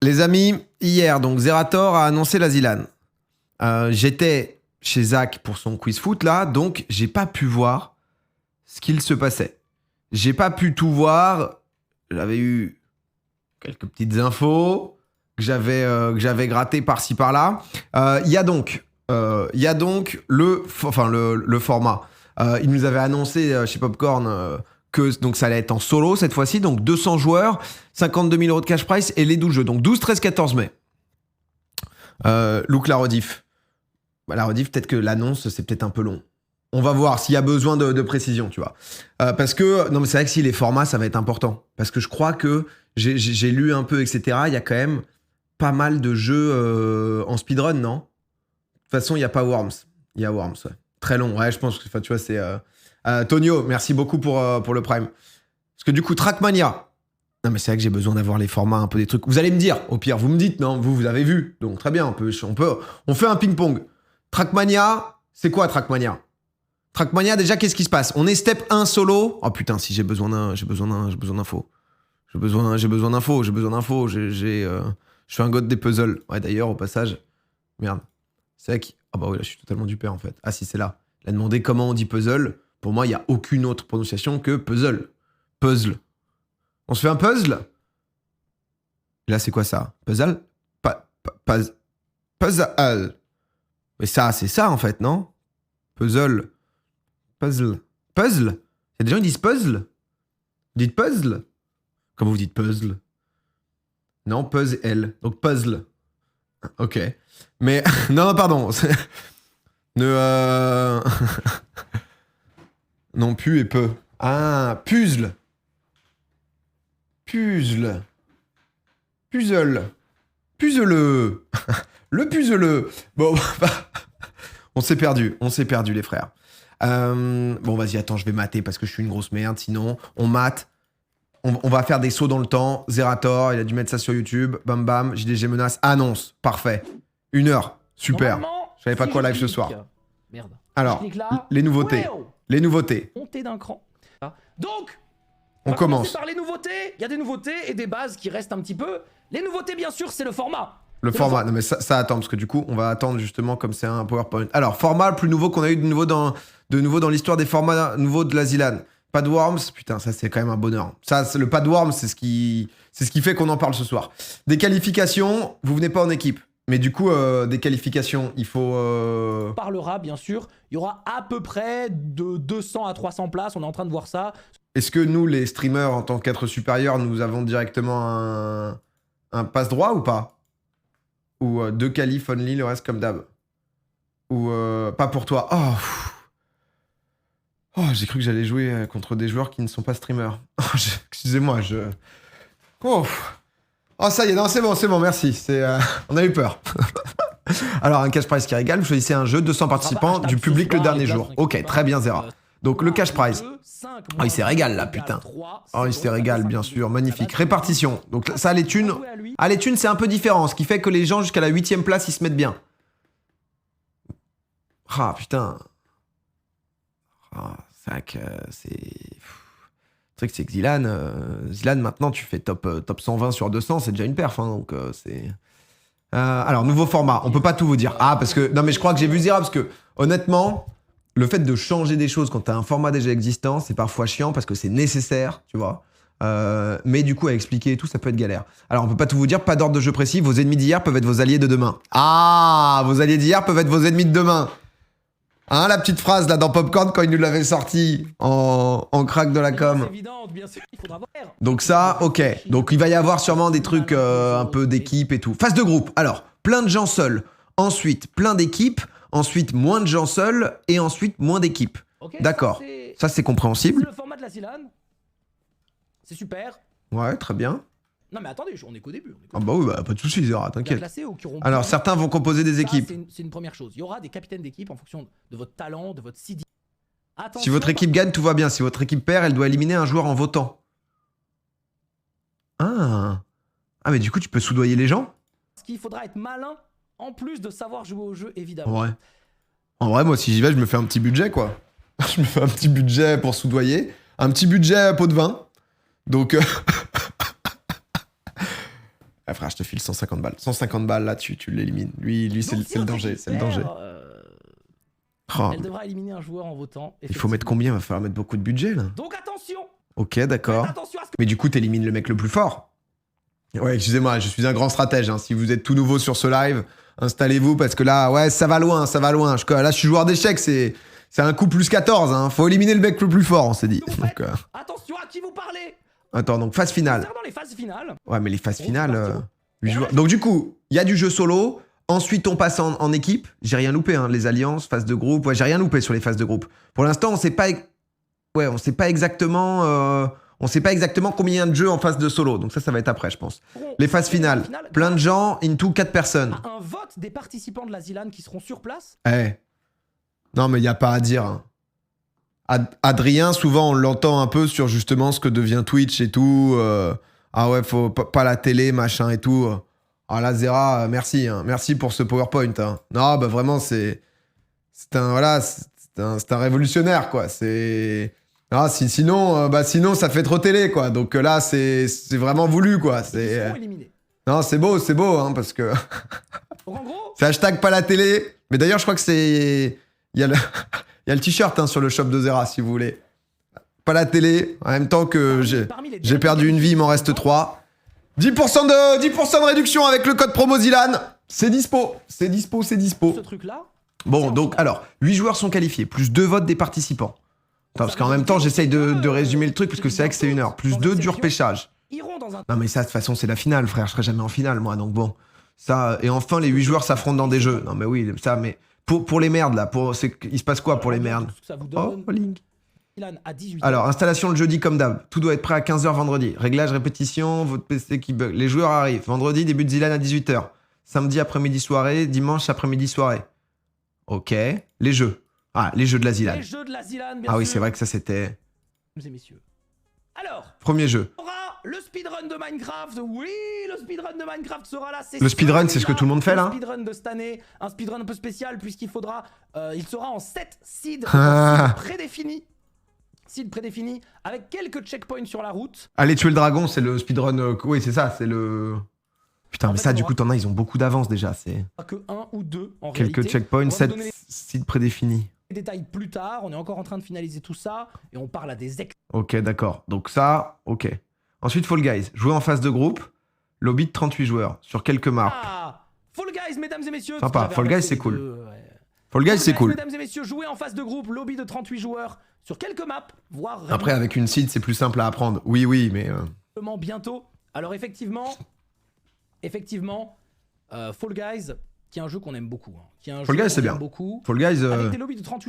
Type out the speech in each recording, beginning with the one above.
Les amis, hier, donc Zerator a annoncé la Zilan. J'étais chez Zach pour son quiz foot là, donc j'ai pas pu voir ce qu'il se passait. J'ai pas pu tout voir. J'avais eu quelques petites infos que j'avais grattées par-ci par-là. Il y a donc le format. Il nous avait annoncé chez Popcorn que donc ça allait être en solo cette fois-ci, donc 200 joueurs, 52 000 € de cash price et les 12 jeux, donc 12, 13, 14 mai. Look la rediff. La rediff, peut-être que l'annonce, c'est peut-être un peu long. On va voir s'il y a besoin de précision, tu vois. Parce que, non mais c'est vrai que si les formats, ça va être important. Parce que je crois que j'ai lu un peu, etc. Il y a quand même pas mal de jeux en speedrun, non? De toute façon, il n'y a pas Worms. Il y a Worms, ouais. Très long, ouais, je pense que, tu vois, c'est... Tonio, merci beaucoup pour le Prime. Parce que du coup, Trackmania. Non, mais c'est vrai que j'ai besoin d'avoir les formats, un peu des trucs. Vous allez me dire, au pire, vous me dites, non, vous avez vu. Donc, très bien, on fait un ping-pong. Trackmania, c'est quoi Trackmania? Trackmania, déjà, qu'est-ce qui se passe? On est step 1 solo. Oh putain, si j'ai besoin d'infos. J'ai besoin d'infos. Je fais un god des puzzles. Ouais, d'ailleurs, au passage, merde. C'est vrai que... Ah bah oui, là, je suis totalement du père, en fait. Ah si, c'est là. Il a demandé comment on dit puzzle. Pour moi, il n'y a aucune autre prononciation que puzzle. Puzzle. On se fait un puzzle? Et là, c'est quoi ça? Puzzle? Puzzle. Mais ça, c'est ça, en fait, non? Puzzle. Puzzle. Puzzle? Il y a des gens qui disent puzzle? Vous dites puzzle? Comment vous dites puzzle? Non, puzzle. Donc puzzle. Ok. Mais... non, pardon. Non, pu et peu. Ah, puzzle. Puzzle. Puzzle. Puzzle. Le puzzle. Bon, on s'est perdu, les frères. Bon, vas-y, attends, je vais mater parce que je suis une grosse merde. Sinon, on mate. On va faire des sauts dans le temps. Zerator, il a dû mettre ça sur YouTube. Bam bam, JDG menace. Annonce. Parfait. 1 heure. Super. Je savais pas quoi live ce soir. Merde. Alors, les nouveautés. Les nouveautés. Montée d'un cran. Donc, on commence par les nouveautés. Il y a des nouveautés et des bases qui restent un petit peu. Les nouveautés, bien sûr, c'est le format. Le format, non mais ça attend, parce que du coup, on va attendre justement comme c'est un PowerPoint. Alors, format le plus nouveau qu'on a eu de nouveau dans l'histoire des formats nouveaux de la Zilan. Pas de Worms, putain, ça c'est quand même un bonheur. Ça, le pas de Worms, c'est ce qui fait qu'on en parle ce soir. Des qualifications, vous venez pas en équipe. Mais du coup, des qualifications, il faut... On parlera, bien sûr. Il y aura à peu près de 200 à 300 places, on est en train de voir ça. Est-ce que nous, les streamers, en tant qu'être supérieurs, nous avons directement un passe-droit ou pas? Ou 2 qualifs only, le reste comme d'hab? Ou pas pour toi? Oh, j'ai cru que j'allais jouer contre des joueurs qui ne sont pas streamers. Excusez-moi, Oh, ça y est, non, c'est bon, merci. On a eu peur. Alors, un cash prize qui régale, vous choisissez un jeu, 200 participants, du public le dernier jour. Ok, très bien, Zera. Donc, le cash prize. Oh, il s'est régal, là, putain. Oh, il s'est régal, bien sûr, magnifique. Répartition. Donc, ça, les thunes... Ah, les thunes, c'est un peu différent, ce qui fait que les gens, jusqu'à la 8ème place, ils se mettent bien. Ah, putain. Ah, c'est vrai que c'est que Zilan, maintenant, tu fais top 120 sur 200, c'est déjà une perf, hein, donc c'est... alors, nouveau format, on peut pas tout vous dire. Ah, parce que... Non, mais je crois que j'ai vu Zera, parce que, honnêtement, le fait de changer des choses quand t'as un format déjà existant, c'est parfois chiant, parce que c'est nécessaire, tu vois. Mais du coup, à expliquer et tout, ça peut être galère. Alors, on peut pas tout vous dire, pas d'ordre de jeu précis, vos ennemis d'hier peuvent être vos alliés de demain. Ah, vos alliés d'hier peuvent être vos ennemis de demain. Hein, la petite phrase là dans Popcorn quand il nous l'avait sorti en crack de la com. Donc ça, ok. Donc il va y avoir sûrement des trucs un peu d'équipe et tout. Phase de groupe. Alors, plein de gens seuls. Ensuite, plein d'équipes. Ensuite, moins de gens seuls. Et ensuite, moins d'équipes. Okay, d'accord. Ça, c'est compréhensible. C'est le format de la Zilan. C'est super. Ouais, très bien. Non mais attendez, on est qu'au début. Ah bah oui, bah, pas de soucis, Zera, t'inquiète. Alors, certains vont composer des équipes. C'est une première chose. Il y aura des capitaines d'équipe en fonction de votre talent, de votre CD. Attention, si votre équipe gagne, tout va bien. Si votre équipe perd, elle doit éliminer un joueur en votant. Ah, mais du coup, tu peux soudoyer les gens? Parce qu'il faudra être malin, en plus de savoir jouer au jeu, évidemment. Ouais. En vrai, moi, si j'y vais, je me fais un petit budget, quoi. Je me fais un petit budget pour soudoyer. Un petit budget à pot de vin. Donc... Ah frère, je te file 150 balles. 150 balles, là, tu l'élimines. Lui c'est Donc, si le on danger, fait c'est le danger. Oh, Elle devra éliminer un joueur en votant. il faut mettre combien? Il va falloir mettre beaucoup de budget, là. Donc attention. Ok, d'accord. Faites attention à ce que... Mais du coup, t'élimines le mec le plus fort. Ouais, excusez-moi, je suis un grand stratège. Hein. Si vous êtes tout nouveau sur ce live, installez-vous parce que là, ouais, ça va loin, ça va loin. Là, je suis joueur d'échecs, c'est un coup plus 14. Hein. Faut éliminer le mec le plus fort, on s'est dit. Donc, Attention à qui vous parlez. Attends, donc phase finale. Concernant les phases finales. Ouais, mais les phases finales, partir. 8 joueurs. Donc du coup, il y a du jeu solo. Ensuite, on passe en équipe. J'ai rien loupé, hein. Les alliances, phase de groupe. Ouais, j'ai rien loupé sur les phases de groupe. Pour l'instant, on sait pas. Ouais, on sait pas exactement. On sait pas exactement combien il y a de jeux en phase de solo. Donc ça va être après, je pense. Les phases finales. Plein de gens into 4 personnes. Un vote des participants de la ZILAN qui seront sur place. Eh. Non, mais il y a pas à dire. Hein. Adrien, souvent, on l'entend un peu sur justement ce que devient Twitch et tout. Ah ouais, faut pas la télé, machin et tout. Ah là, Zera, merci. Hein. Merci pour ce PowerPoint. Hein. Non, bah vraiment, c'est un révolutionnaire, quoi. C'est... Ah, sinon, ça fait trop télé, quoi. Donc là, c'est vraiment voulu, quoi. Non, c'est beau, hein, parce que... Donc, en gros... C'est hashtag pas la télé. Mais d'ailleurs, je crois que c'est... Il y a le t-shirt hein, sur le shop de Zera, si vous voulez. Pas la télé. En même temps que j'ai perdu une vie, il m'en reste 3. 10% de réduction avec le code promo Zilan. C'est dispo. C'est dispo. Ce truc-là... Bon, donc, alors, 8 joueurs sont qualifiés, plus 2 votes des participants. Attends, parce qu'en même temps, j'essaye de résumer le truc, parce que c'est vrai que c'est 1 heure. Plus 2 du repêchage. Non, mais ça, de toute façon, c'est la finale, frère. Je serai jamais en finale, moi, donc bon. Ça, et enfin, les 8 joueurs s'affrontent dans des jeux. Non, mais oui, ça, mais... Pour les merdes, là, il se passe quoi pour les merdes? Oh, Link. Alors, installation le jeudi comme d'hab. Tout doit être prêt à 15h vendredi. Réglage, répétition, votre PC qui bug. Les joueurs arrivent. Vendredi, début de Zilan à 18h. Samedi après-midi soirée, dimanche après-midi soirée. Ok. Les jeux. Ah, les jeux de la Zilan. Les jeux de la Zilan, bien sûr. Ah oui, c'est vrai que ça, c'était... Mesdames et messieurs. Alors, premier jeu. On aura le speedrun de Minecraft. Oui, le speedrun de Minecraft sera là. Le speedrun, c'est ce que tout le monde fait, là. Le speedrun de cette année. Un speedrun un peu spécial, puisqu'il faudra... il sera en 7 seeds prédéfinis. Seed prédéfini, avec quelques checkpoints sur la route. Aller tuer le dragon, c'est le speedrun... oui, c'est ça, c'est le... Putain, mais ça, du coup, t'en as, ils ont beaucoup d'avance, déjà. C'est pas que 1 ou 2, en quelques réalité. Checkpoints, 7 seeds prédéfinis. Détails plus tard, on est encore en train de finaliser tout ça, et on parle à des ex... Ok, d'accord. Donc ça, ok. Ensuite, Fall Guys. Jouer en phase de groupe. Lobby de 38 joueurs, sur quelques maps. Ah, Fall Guys, mesdames et messieurs. Sympa, Fall Guys, c'est cool. Fall Guys, c'est cool. Mesdames et messieurs, jouer en phase de groupe, lobby de 38 joueurs, sur quelques maps, voire... Après, avec une seed, c'est plus simple à apprendre. Oui, mais... Bientôt. Alors, effectivement, Fall Guys... qui est un jeu qu'on aime beaucoup. Hein. Fall Guys, c'est bien. Beaucoup. Fall Guys,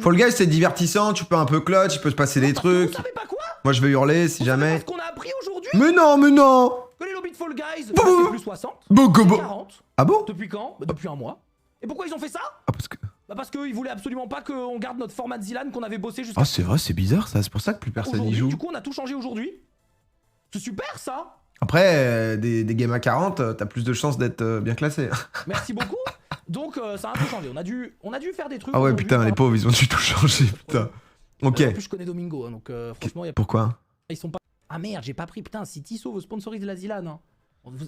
Fall Guys, c'est divertissant, tu peux un peu clutch, il peut se passer des trucs. Vous savez pas quoi? Moi, je vais hurler si jamais. Ce qu'on a appris aujourd'hui? Mais non! Que les lobbies de Fall Guys, c'est plus 60, c'est 40. Ah bon? Depuis quand? Depuis un mois. Et pourquoi ils ont fait ça? Ah, parce que... parce qu'ils voulaient absolument pas qu'on garde notre format de Zilan qu'on avait bossé jusqu'à... Ah, c'est vrai, c'est bizarre ça, c'est pour ça que plus personne y joue. Du coup, on a tout changé aujourd'hui. C'est super, ça. Après, des games à 40, t'as plus de chances d'être bien classé. Merci beaucoup. Donc, ça a un peu changé. On a dû faire des trucs... Ah ouais, putain, les pauvres, ils ont dû tout changer, putain. Ok. En plus, je connais Domingo, hein, donc franchement... Pourquoi? Ils sont pas... Ah merde, j'ai pas pris. Putain, si Tissot veut sponsoriser la Zilan, hein.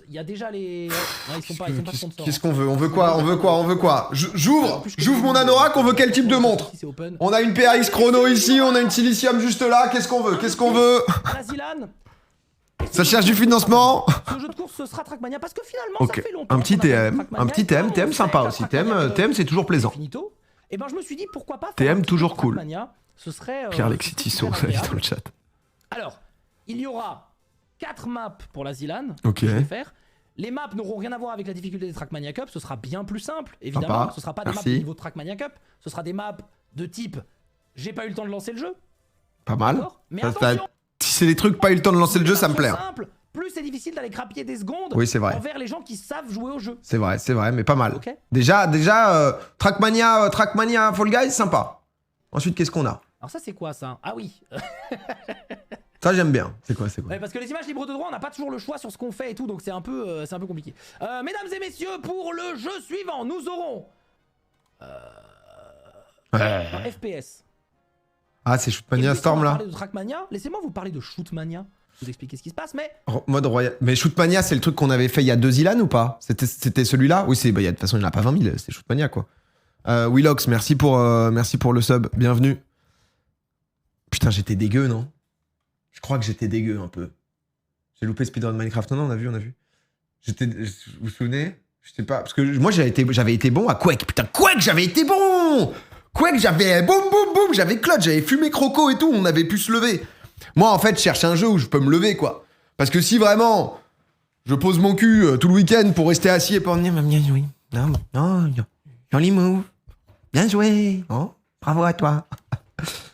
Il y a déjà les... Ouais, ils sont pas sponsors. Qu'est-ce qu'on veut? On veut quoi? J'ouvre mon anorak, on veut quel type de montre? On a une PRX chrono ici, on a une silicium juste là, qu'est-ce qu'on veut? La Zilan. Ça cherche du financement. Ce jeu de course, ce sera Trackmania, parce que finalement, ça fait longtemps. Un petit TM sympa aussi. TM, c'est toujours plaisant. Et ben, je me suis dit, pourquoi pas TM, toujours cool. Ce serait... Pierre-Alexis Tissot, ça dit dans le chat. Alors, il y aura 4 maps pour la Zilan. Ok. Que je vais faire. Les maps n'auront rien à voir avec la difficulté des Trackmania Cup. Ce sera bien plus simple, évidemment. Sympa. Ce sera pas des maps de niveau Trackmania Cup. Ce sera des maps de type j'ai pas eu le temps de lancer le jeu. Pas mal. Mais attention, si c'est des trucs pas eu le temps de lancer le jeu, ça me plaît. Simple. Plus c'est difficile d'aller crapiller des secondes envers les gens qui savent jouer au jeu. C'est vrai, mais pas mal. Okay. Déjà, Trackmania Fall Guys, sympa. Ensuite, qu'est-ce qu'on a? Alors ça, c'est quoi ça? Ah oui. Ça, j'aime bien. C'est quoi? Ouais, parce que les images libres de droit, on n'a pas toujours le choix sur ce qu'on fait et tout, donc c'est un peu compliqué. Mesdames et messieurs, pour le jeu suivant, nous aurons... FPS. Ah, c'est Shootmania Storm, là? Laissez-moi vous parler de Shootmania. vous expliquer ce qui se passe, mais Mode royal. Mais Shootmania, c'est le truc qu'on avait fait il y a 2 Ilan ou pas? C'était celui-là? Oui, de toute façon, il n'y en a pas 20 000, c'est Shootmania, quoi. Willox, merci pour le sub, bienvenue. Putain, j'étais dégueu, non? Je crois que j'étais dégueu un peu. J'ai loupé Speedrun Minecraft. Non, on a vu. Vous vous souvenez? Je sais pas, parce que moi, j'avais été bon à Quake. Putain, Quake, j'avais été bon! Quake, j'avais boum, boum, boum, j'avais Claude, j'avais fumé Croco et tout, on avait pu se lever. Moi, en fait, je cherche un jeu où je peux me lever, quoi. Parce que si vraiment, je pose mon cul tout le week-end pour rester assis et pour me dire, bien joué. Non, joli move. Bien joué. Oh, bravo à toi.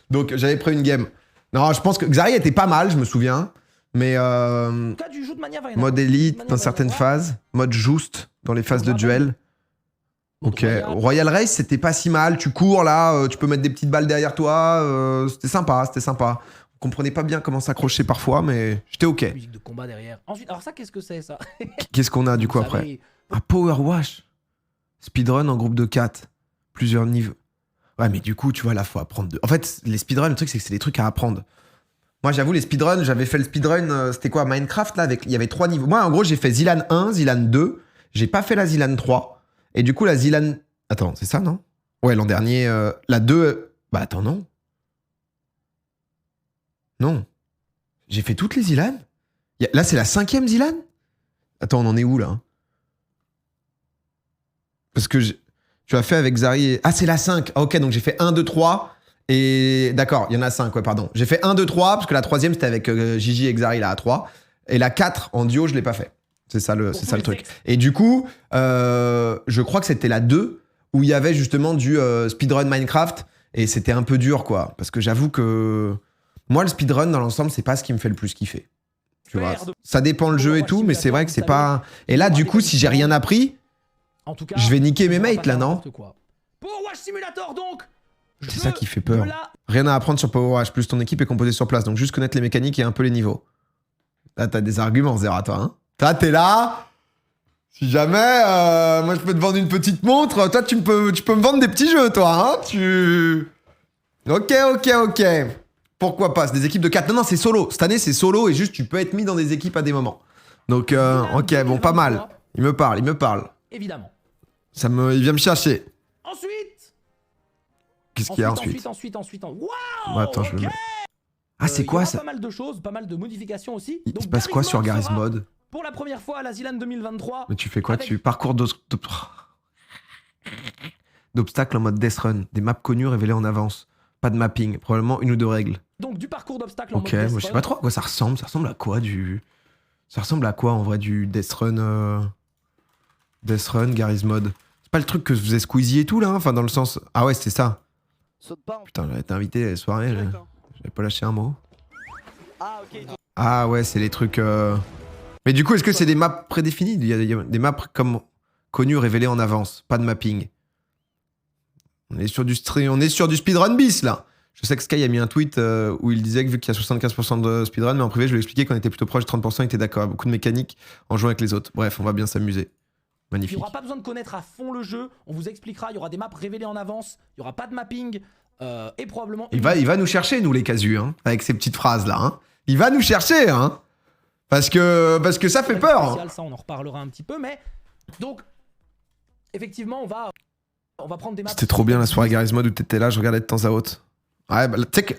Donc, j'avais pris une game. Non, je pense que Xari était pas mal, je me souviens. Mais en tout cas, du Shootmania va y en avoir. mode élite Shootmania dans va y en certaines avoir. phases, mode juste dans les phases de duel. Ok, Royal Race, c'était pas si mal. Tu cours là, tu peux mettre des petites balles derrière toi. C'était sympa. On comprenait pas bien comment s'accrocher parfois, mais j'étais ok. Musique de combat derrière. Ensuite, alors ça, qu'est-ce que c'est ça? Qu'est-ce qu'on a du coup Vous après? savez, Un Power Wash. Speedrun en groupe de 4. Plusieurs niveaux. Ouais, mais du coup, tu vois, là, faut apprendre. En fait, les speedruns, le truc, c'est que c'est des trucs à apprendre. Moi, j'avoue, les speedruns, j'avais fait le speedrun, c'était quoi, Minecraft, là, il y avait 3 niveaux. Moi, en gros, j'ai fait Zilan 1, Zilan 2. J'ai pas fait la Zilan 3. Et du coup, la Zilan... Attends, c'est ça, non? Ouais, l'an dernier, la 2... Bah, attends, non. Non. J'ai fait toutes les Zilan? Là, c'est la 5e Zilan? Attends, on en est où, là? Parce que tu as fait avec Xari et... Ah, c'est la 5. Ah, ok, donc j'ai fait 1, 2, 3. Et d'accord, il y en a 5, ouais, pardon. J'ai fait 1, 2, 3, parce que la 3e, c'était avec Gigi et Xari, là, à 3. Et la 4, en duo, je l'ai pas fait. C'est ça le truc. Et du coup, je crois que c'était la 2, où il y avait justement du speedrun Minecraft. Et c'était un peu dur, quoi. Parce que j'avoue que... Moi, le speedrun, dans l'ensemble, c'est pas ce qui me fait le plus kiffer. Tu vois, ça dépend le jeu et tout, mais c'est vrai que c'est pas... Et là, du coup, si j'ai rien appris, en tout cas, je vais niquer mes on va mates, pas là, faire non? n'importe quoi. Power Wash Simulator, donc. C'est ça qui fait peur. de la- Rien à apprendre sur Power Wash, plus ton équipe est composée sur place, donc juste connaître les mécaniques et un peu les niveaux. Là, t'as des arguments, Zera, toi, hein. Toi, t'es là. Si jamais, moi, je peux te vendre une petite montre, toi, tu peux me vendre des petits jeux, toi, hein. Ok. Pourquoi pas? C'est des équipes de 4. Non, c'est solo. Cette année, c'est solo et juste, tu peux être mis dans des équipes à des moments. Donc, ok, bon, pas mal. Il me parle. Évidemment. Il vient me chercher. Ensuite. Qu'est-ce qu'il y a ensuite? Waouh. Attends, je le mets. Ah, c'est Il y quoi aura ça? Pas mal de choses, pas mal de modifications aussi. Il Donc, se passe quoi sur Garry's sera Mod? Pour la première fois à la Zilan 2023. Mais tu fais quoi avec- dessus? Parcours d'obstacles en mode Death Run. Des maps connues révélées en avance. Pas de mapping. Probablement 1 ou 2 règles. Donc du parcours d'obstacles en Ok, mode Death moi je sais Run. pas trop à quoi ça ressemble. Ça ressemble à quoi Ça ressemble à quoi en vrai du Death Run Death Run, Garry's Mod. C'est pas le truc que je faisais Squeezie et tout là? Enfin dans le sens... Ah ouais, c'était ça. Saute pas en Putain, j'avais été invité à la soirée, direct, hein. j'avais pas lâché un mot. Ah ok. Ah ouais, c'est les trucs... Mais du coup, est-ce que c'est des maps prédéfinies? Il y a des maps comme connues révélées en avance. Pas de mapping. On est sur du speedrun bis là. Je sais que Sky a mis un tweet où il disait que vu qu'il y a 75% de speedrun, mais en privé, je lui ai expliqué qu'on était plutôt proche de 30%, il était d'accord. Beaucoup de mécanique en jouant avec les autres. Bref, on va bien s'amuser. Il n'y Magnifique. aura pas besoin de connaître à fond le jeu. On vous expliquera. Il y aura des maps révélées en avance. Il n'y aura pas de mapping. Et probablement... Il va nous chercher, nous les casus, hein, avec ces petites phrases là. Hein. Il va nous chercher, hein. Parce que ça fait peur. Hein. Spécial, ça, on en reparlera un petit peu. Mais donc, effectivement, on va prendre des maps... C'était trop bien la soirée Garry's Mod où t'étais là, je regardais de temps à autre. Ouais, bah, tu sais que,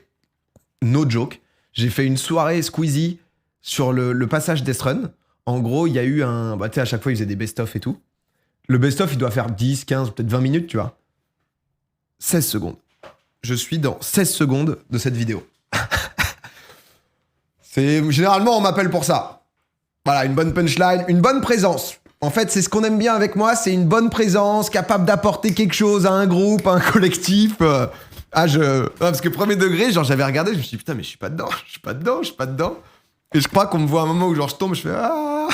no joke, j'ai fait une soirée Squeezie sur le passage Death Run. En gros, il y a eu un... Bah, tu sais, à chaque fois, ils faisaient des best-of et tout. Le best-of, il doit faire 10, 15, peut-être 20 minutes, tu vois. 16 secondes. Je suis dans 16 secondes de cette vidéo. Généralement, on m'appelle pour ça. Voilà, une bonne punchline, une bonne présence. En fait, c'est ce qu'on aime bien avec moi, c'est une bonne présence, capable d'apporter quelque chose à un groupe, à un collectif. Parce que premier degré, genre j'avais regardé, je me suis dit putain, mais je suis pas dedans. Et je crois qu'on me voit à un moment où genre je tombe, je fais ah.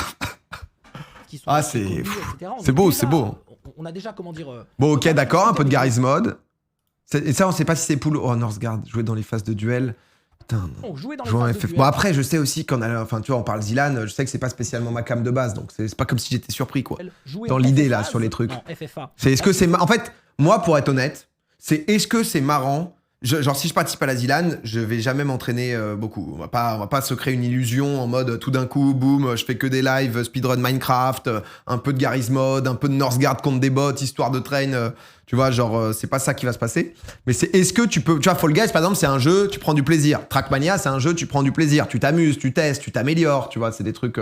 qui sont Ah, assez c'est- connus, pff, etc. On c'est est beau, déjà- c'est beau. On a déjà, comment dire... Bon, ok, d'accord, un peu de Garry's Mod. Et ça, on sait pas si c'est pool. Oh, Northgard, jouer dans les phases de duel. Putain, non. On jouait dans les Jouer en phases de FF. duel. Bon, après, je sais aussi qu'on a. Enfin, tu vois, on parle Zilan, je sais que c'est pas spécialement ma cam de base, donc c'est pas comme si j'étais surpris, quoi. Jouer Dans en l'idée, là, FFA, sur les trucs. Non, FFA. C'est est-ce que c'est. En fait, moi, pour être honnête, c'est est-ce que c'est marrant genre, si je participe à la Zilan, je vais jamais m'entraîner beaucoup. On va pas se créer une illusion en mode tout d'un coup, boum, je fais que des lives, speedrun Minecraft, un peu de Garry's Mod, un peu de Northgard contre des bots, histoire de train. Tu vois, genre, c'est pas ça qui va se passer. Mais c'est est-ce que tu peux. Tu vois, Fall Guys, par exemple, c'est un jeu, tu prends du plaisir. Trackmania, c'est un jeu, tu prends du plaisir. Tu t'amuses, tu testes, tu t'améliores. Tu vois, c'est des trucs.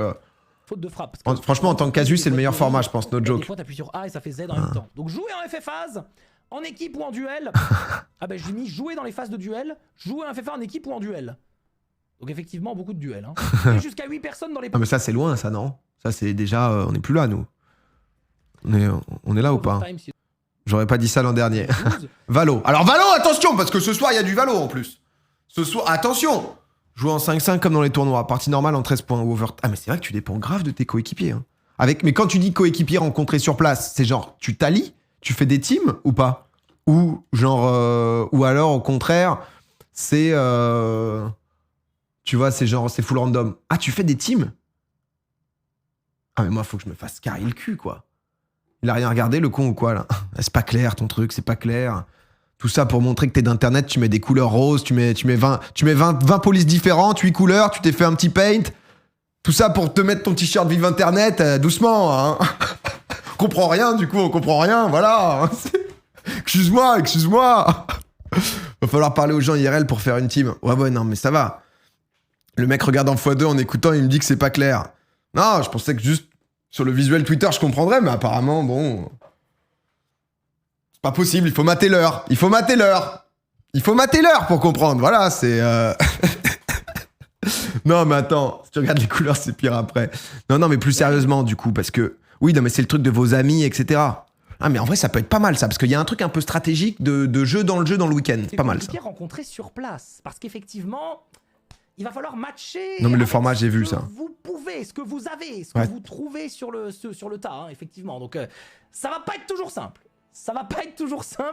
Faute de frappe. Franchement, en tant que casu, c'est le meilleur format, je pense, no Des joke. fois, t'appuies sur A et ça fait Z en même temps. Donc, jouer en FF-phase, en équipe ou en duel. Ah ben, j'ai mis jouer dans les phases de duel, jouer en FF1 en équipe ou en duel. Donc, effectivement, beaucoup de duels. Hein. Jusqu'à 8 personnes dans les Ah, mais ça, c'est loin, ça, non? Ça, c'est déjà. On n'est plus là, nous. On est là ou pas? J'aurais pas dit ça l'an dernier. Valo. Alors, Valo, attention, parce que ce soir, il y a du Valo en plus. Ce soir, attention! Jouer en 5-5 comme dans les tournois. Partie normale en 13 points ou over. Ah, mais c'est vrai que tu dépends grave de tes coéquipiers. Hein. Mais quand tu dis coéquipier rencontré sur place, c'est genre, tu t'allies? Tu fais des teams ou pas? Ou genre. Ou alors, au contraire, c'est. Tu vois, c'est genre, c'est full random. Ah, tu fais des teams? Ah, mais moi, faut que je me fasse carrer le cul, quoi. Il a rien regardé, le con ou quoi, là? C'est pas clair, ton truc, c'est pas clair. Tout ça pour montrer que t'es d'internet, tu mets des couleurs roses, tu mets 20 polices différentes, 8 couleurs, tu t'es fait un petit paint. Tout ça pour te mettre ton t-shirt vive internet, doucement, hein. On comprend rien, du coup, on comprend rien, voilà. Excuse-moi. Va falloir parler aux gens IRL pour faire une team. Ouais, non, mais ça va. Le mec regarde en x2 en écoutant, il me dit que c'est pas clair. Non, je pensais que juste sur le visuel Twitter, je comprendrais, mais apparemment, bon... C'est pas possible, il faut mater l'heure. Il faut mater l'heure pour comprendre. Voilà, c'est... Non, mais attends, si tu regardes les couleurs, c'est pire après. Non, mais plus sérieusement, du coup, parce que... Oui, non, mais c'est le truc de vos amis, etc. Ah, mais en vrai, ça peut être pas mal, ça, parce qu'il y a un truc un peu stratégique de jeu dans le week-end. C'est pas mal, ça. C'est rencontrer sur place, parce qu'effectivement... Il va falloir matcher. Non, mais le format, j'ai vu ça. Vous pouvez, ce que vous avez, ce que vous trouvez sur le tas, hein, effectivement. Donc, ça va pas être toujours simple.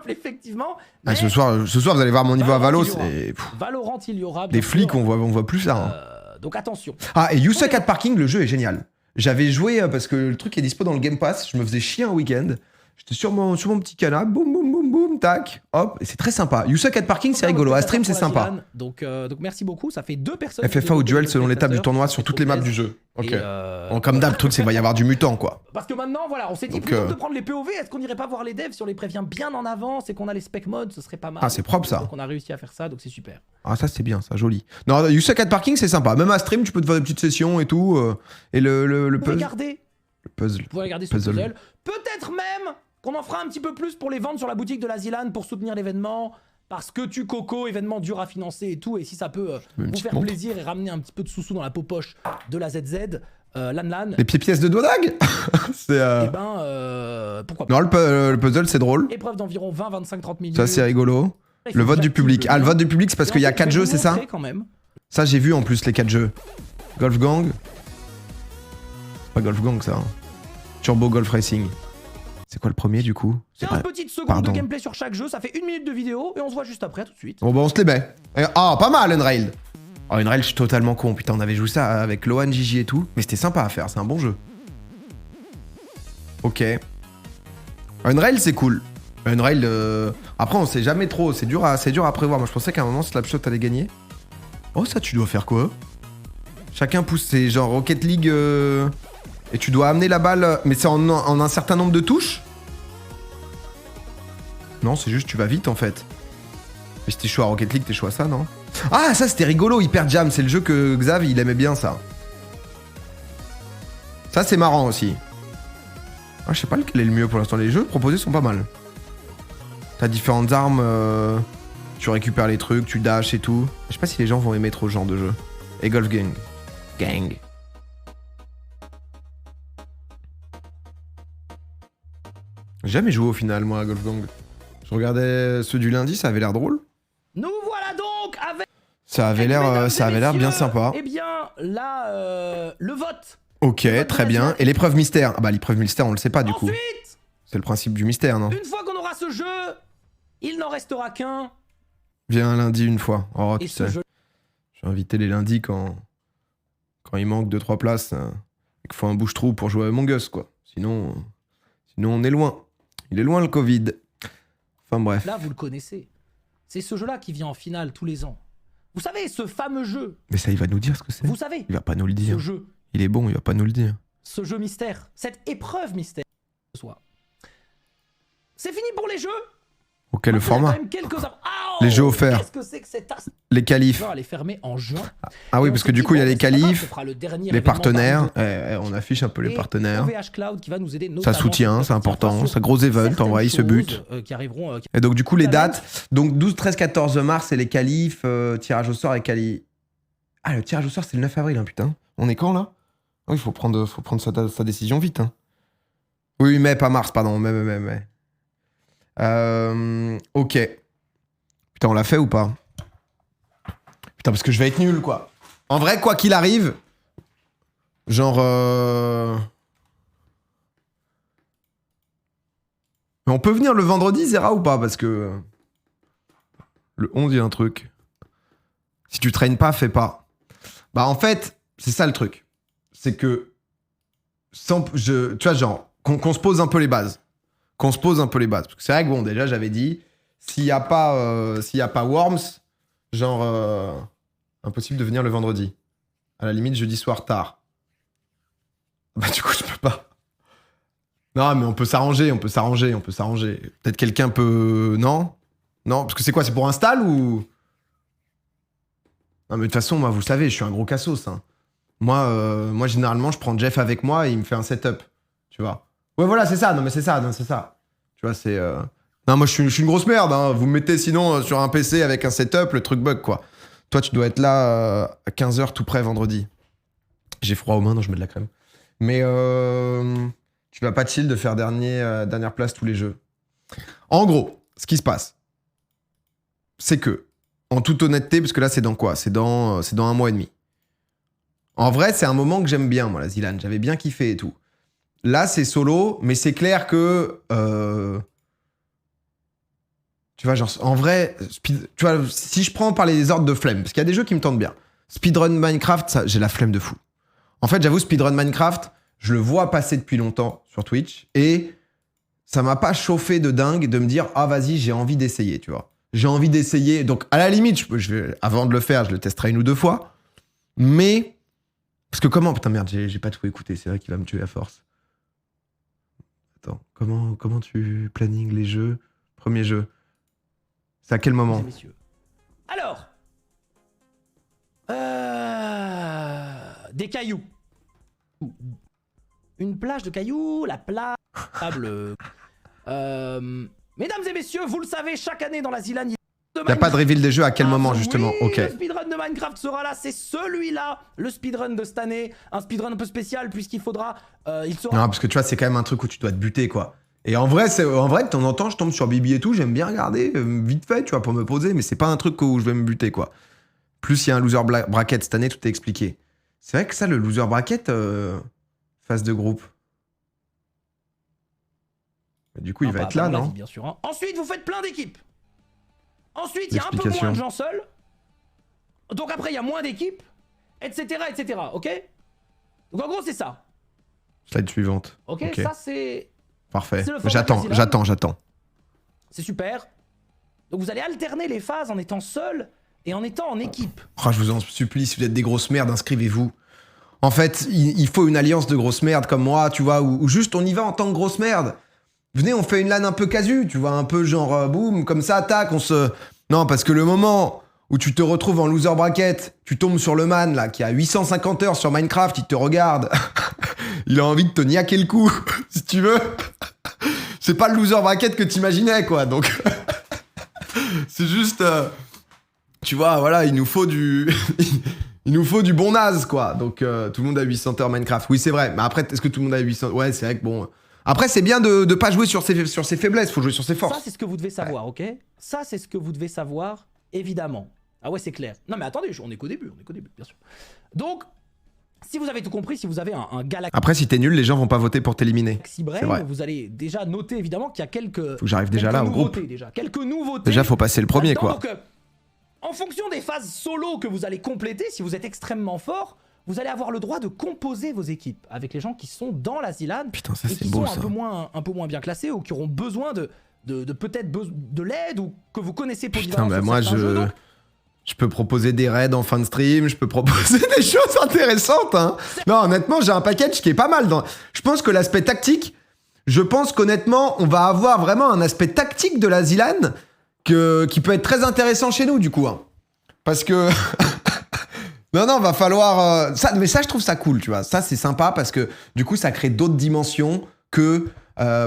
Effectivement. Ah, ce soir, vous allez voir mon niveau à Valo, c'est... Valorant, il y aura. Des flics, on voit plus ça. Hein. Donc, attention. Ah, et You Suck at Parking, le jeu est génial. J'avais joué, parce que le truc est dispo dans le Game Pass, je me faisais chier un week-end. J'étais sur mon petit canapé, boum, tac, hop, et c'est très sympa. You Suck at Parking, c'est rigolo. À stream, c'est sympa. Donc merci beaucoup, ça fait 2 personnes. FFA ou duel selon l'étape du tournoi sur toutes les maps du jeu. Ok. Bon, comme d'hab, le truc, c'est qu'il va y avoir du mutant, quoi. Parce que maintenant, voilà, on s'est dit plutôt que de prendre les POV, est-ce qu'on irait pas voir les devs si on les prévient bien en avance et qu'on a les spec modes, ce serait pas mal. Ah, c'est propre ça. Donc on a réussi à faire ça, donc c'est super. Ah, ça c'est bien, ça, joli. Non, You Suck at Parking, c'est sympa. Même à stream, tu peux te faire des petites sessions et tout. Et le puzzle. Vous pouvez regarder ce puzzle. Peut-être même qu'on en fera un petit peu plus pour les vendre sur la boutique de la Zilan pour soutenir l'événement. Parce que tu coco, événement dur à financer et tout. Et si ça peut vous faire plaisir et ramener un petit peu de sous-sous dans la poche de la ZZ, Lan. Les pièces de Dodag. C'est. Eh ben, pourquoi pas. Non, le puzzle, c'est drôle. Épreuve d'environ 20, 25, 30 minutes. Ça, c'est rigolo. Le vote du public. Ah, le vote du public, c'est parce qu'il y a 4 jeux, c'est ça? Quand même. Ça, j'ai vu en plus les 4 jeux. Golf Gang. Pas Golf Gang, ça. Hein. Turbo Golf Racing. C'est quoi le premier du coup? 15 petites secondes de gameplay sur chaque jeu, ça fait 1 minute de vidéo et on se voit juste après, tout de suite. Bon, bah on se les met. Ah, pas mal, Unrailed. Oh, Unrailed, je suis totalement con. Putain, on avait joué ça avec Lohan, Gigi et tout. Mais c'était sympa à faire, c'est un bon jeu. Ok. Unrailed, c'est cool. Unrailed, après, on sait jamais trop. C'est dur à prévoir. Moi, je pensais qu'à un moment, Slapshot allait gagner. Oh, ça, tu dois faire quoi? Chacun pousse, c'est genre Rocket League. Et tu dois amener la balle, mais c'est en un certain nombre de touches? Non, c'est juste tu vas vite en fait. Mais si t'es chaud à Rocket League, t'es chaud à ça, non? Ah, ça c'était rigolo, Hyper Jam, c'est le jeu que Xav, il aimait bien ça. Ça c'est marrant aussi. Ah, je sais pas lequel est le mieux pour l'instant, les jeux proposés sont pas mal. T'as différentes armes, tu récupères les trucs, tu dashes et tout. Je sais pas si les gens vont aimer trop ce genre de jeu. Et Golf Gang. Gang. J'ai jamais joué au final, moi, à Golf Gang. Je regardais ceux du lundi, ça avait l'air drôle. Nous voilà donc avec... Ça avait l'air bien sympa. Eh bien, là, le vote. Ok, très bien. Et l'épreuve mystère? Ah bah, l'épreuve mystère, on le sait pas, du coup. Ensuite, c'est le principe du mystère, non? une fois qu'on aura ce jeu, il n'en restera qu'un. Viens un lundi une fois. Oh, tu sais. Je vais inviter les lundis quand il manque 2-3 places. Et qu'il faut un bouche-trou pour jouer à Among Us, quoi. Sinon, on est loin. Il est loin, le Covid. Enfin, bref. Là, vous le connaissez. C'est ce jeu-là qui vient en finale tous les ans. Vous savez, ce fameux jeu. Mais ça, il va nous dire ce que c'est. Vous savez. Il va pas nous le dire. Ce jeu. Il est bon, il va pas nous le dire. Ce jeu mystère. Cette épreuve mystère. C'est fini pour les jeux. Ok, le format. Les jeux offerts. Qu'est-ce que c'est que cette as... Les qualifs. Elle est fermée en juin. Ah oui, parce que du coup, il y a les qualifs, les partenaires. On affiche un peu les partenaires. OVH Cloud qui va nous aider ça soutient, c'est important. C'est un gros event, en vrai, il se bute. Et donc, du coup, les dates. Donc, 12, 13, 14 mars, c'est les qualifs. Tirage au sort et qualifs. Ah, le tirage au sort, c'est le 9 avril, hein, putain. On est quand, là? Oui, il faut prendre sa décision vite. Hein. Oui, mai, pas mars, pardon. Mai. Ok. Putain, on l'a fait ou pas? Putain, parce que je vais être nul, quoi. En vrai, quoi qu'il arrive, genre... Mais on peut venir le vendredi, Zera, ou pas? Parce que... Le 11, il y a un truc. Si tu traînes pas, fais pas. Bah, en fait, c'est ça le truc. C'est que... tu vois, genre, qu'on se pose un peu les bases. Parce que c'est vrai que, bon, déjà, j'avais dit... S'il n'y a pas Worms, genre, impossible de venir le vendredi. À la limite, jeudi soir tard. Bah, du coup, je peux pas. Non, mais on peut s'arranger. Peut-être quelqu'un peut... Non, parce que c'est quoi? C'est pour install ou... Non, mais de toute façon, moi, vous le savez, je suis un gros cassos. Hein. Moi, généralement, je prends Jeff avec moi et il me fait un setup. Tu vois? Ouais, voilà, c'est ça. Non, mais c'est ça. Tu vois, c'est... Non, moi, je suis une grosse merde. Hein. Vous me mettez sinon sur un PC avec un setup, le truc bug, quoi. Toi, tu dois être là à 15h tout près vendredi. J'ai froid aux mains, donc je mets de la crème. Mais tu vas pas chill de faire dernière place tous les jeux. En gros, ce qui se passe, c'est que, en toute honnêteté, parce que là, c'est dans quoi? C'est dans 1 mois et demi. En vrai, c'est un moment que j'aime bien, moi, la Zilan. J'avais bien kiffé et tout. Là, c'est solo, mais c'est clair que... Tu vois, genre, en vrai, tu vois, si je prends par les ordres de flemme, parce qu'il y a des jeux qui me tentent bien. Speedrun Minecraft, ça, j'ai la flemme de fou. En fait, j'avoue, Speedrun Minecraft, je le vois passer depuis longtemps sur Twitch, et ça m'a pas chauffé de dingue de me dire, ah, vas-y, j'ai envie d'essayer, tu vois. J'ai envie d'essayer. Donc, à la limite, avant de le faire, je le testerai 1 ou 2 fois. Mais, parce que comment, putain, merde, j'ai pas tout écouté, c'est vrai qu'il va me tuer à force. Attends, comment tu planning les jeux? Premier jeu. C'est à quel moment? Alors, des cailloux. Une plage de cailloux, la plage... mesdames et messieurs, vous le savez, chaque année dans la Zilan... Il n'y a pas de reveal des jeux à quel moment, justement? Oui, ok. Le speedrun de Minecraft sera là, c'est celui-là, le speedrun de cette année. Un speedrun un peu spécial, puisqu'il faudra... il sera... Non, parce que tu vois, c'est quand même un truc où tu dois te buter, quoi. Et en vrai, de temps en temps, je tombe sur Bibi et tout, j'aime bien regarder, vite fait, tu vois, pour me poser, mais c'est pas un truc où je vais me buter, quoi. Plus il y a un loser bracket cette année, tout est expliqué. C'est vrai que ça, le loser bracket, phase de groupe. Du coup, il va être là, non? Bien sûr, hein. Ensuite, vous faites plein d'équipes. Ensuite, il y a un peu moins de gens seuls. Donc après, il y a moins d'équipes, etc., ok? Donc en gros, c'est ça. Slide suivante. Ok, ça c'est... Parfait. J'attends. C'est super. Donc vous allez alterner les phases en étant seul et en étant en équipe. Oh, je vous en supplie, si vous êtes des grosses merdes, inscrivez-vous. En fait, il faut une alliance de grosses merdes comme moi, tu vois, ou juste on y va en tant que grosse merde. Venez, on fait une LAN un peu casu, tu vois, un peu genre boum, comme ça, tac, on se... Non, parce que le moment où tu te retrouves en loser bracket, tu tombes sur le man, là, qui a 850 heures sur Minecraft, il te regarde, il a envie de te niaquer le cou, si tu veux. C'est pas le loser bracket que t'imaginais, quoi, donc... C'est juste... Tu vois, voilà, il nous faut du bon naze, quoi. Donc, tout le monde a 800 heures Minecraft. Oui, c'est vrai, mais après, est-ce que tout le monde a 800... Ouais, c'est vrai que bon... Après, c'est bien de pas jouer sur ses faiblesses, faut jouer sur ses forces. Ça, c'est ce que vous devez savoir, ok? Ça, c'est ce que vous devez savoir, évidemment. Ah ouais, c'est clair. Non, mais attendez, on est qu'au début, bien sûr. Donc, si vous avez tout compris, si vous avez un Galaxy... Après, si t'es nul, les gens vont pas voter pour t'éliminer. C'est vrai. Vous allez déjà noter, évidemment, qu'il y a quelques... Faut que j'arrive déjà là, au groupe. Quelques nouveautés. Déjà, faut passer le premier, quoi. Donc, en fonction des phases solo que vous allez compléter, si vous êtes extrêmement fort, vous allez avoir le droit de composer vos équipes avec les gens qui sont dans la Zilan. Putain, ça, et c'est qui beau, sont ça. un peu moins bien classés ou qui auront besoin peut-être de l'aide ou que vous connaissez Putain, polyvalent bah sur moi, certains jeux, donc, je peux proposer des raids en fin de stream, je peux proposer des choses intéressantes. Hein. Non, honnêtement, j'ai un package qui est pas mal. Je pense que l'aspect tactique, je pense qu'honnêtement, on va avoir vraiment un aspect tactique de la Zilan qui peut être très intéressant chez nous, du coup. Hein. Parce que... non, va falloir... Mais ça, je trouve ça cool, tu vois. Ça, c'est sympa parce que, du coup, ça crée d'autres dimensions que...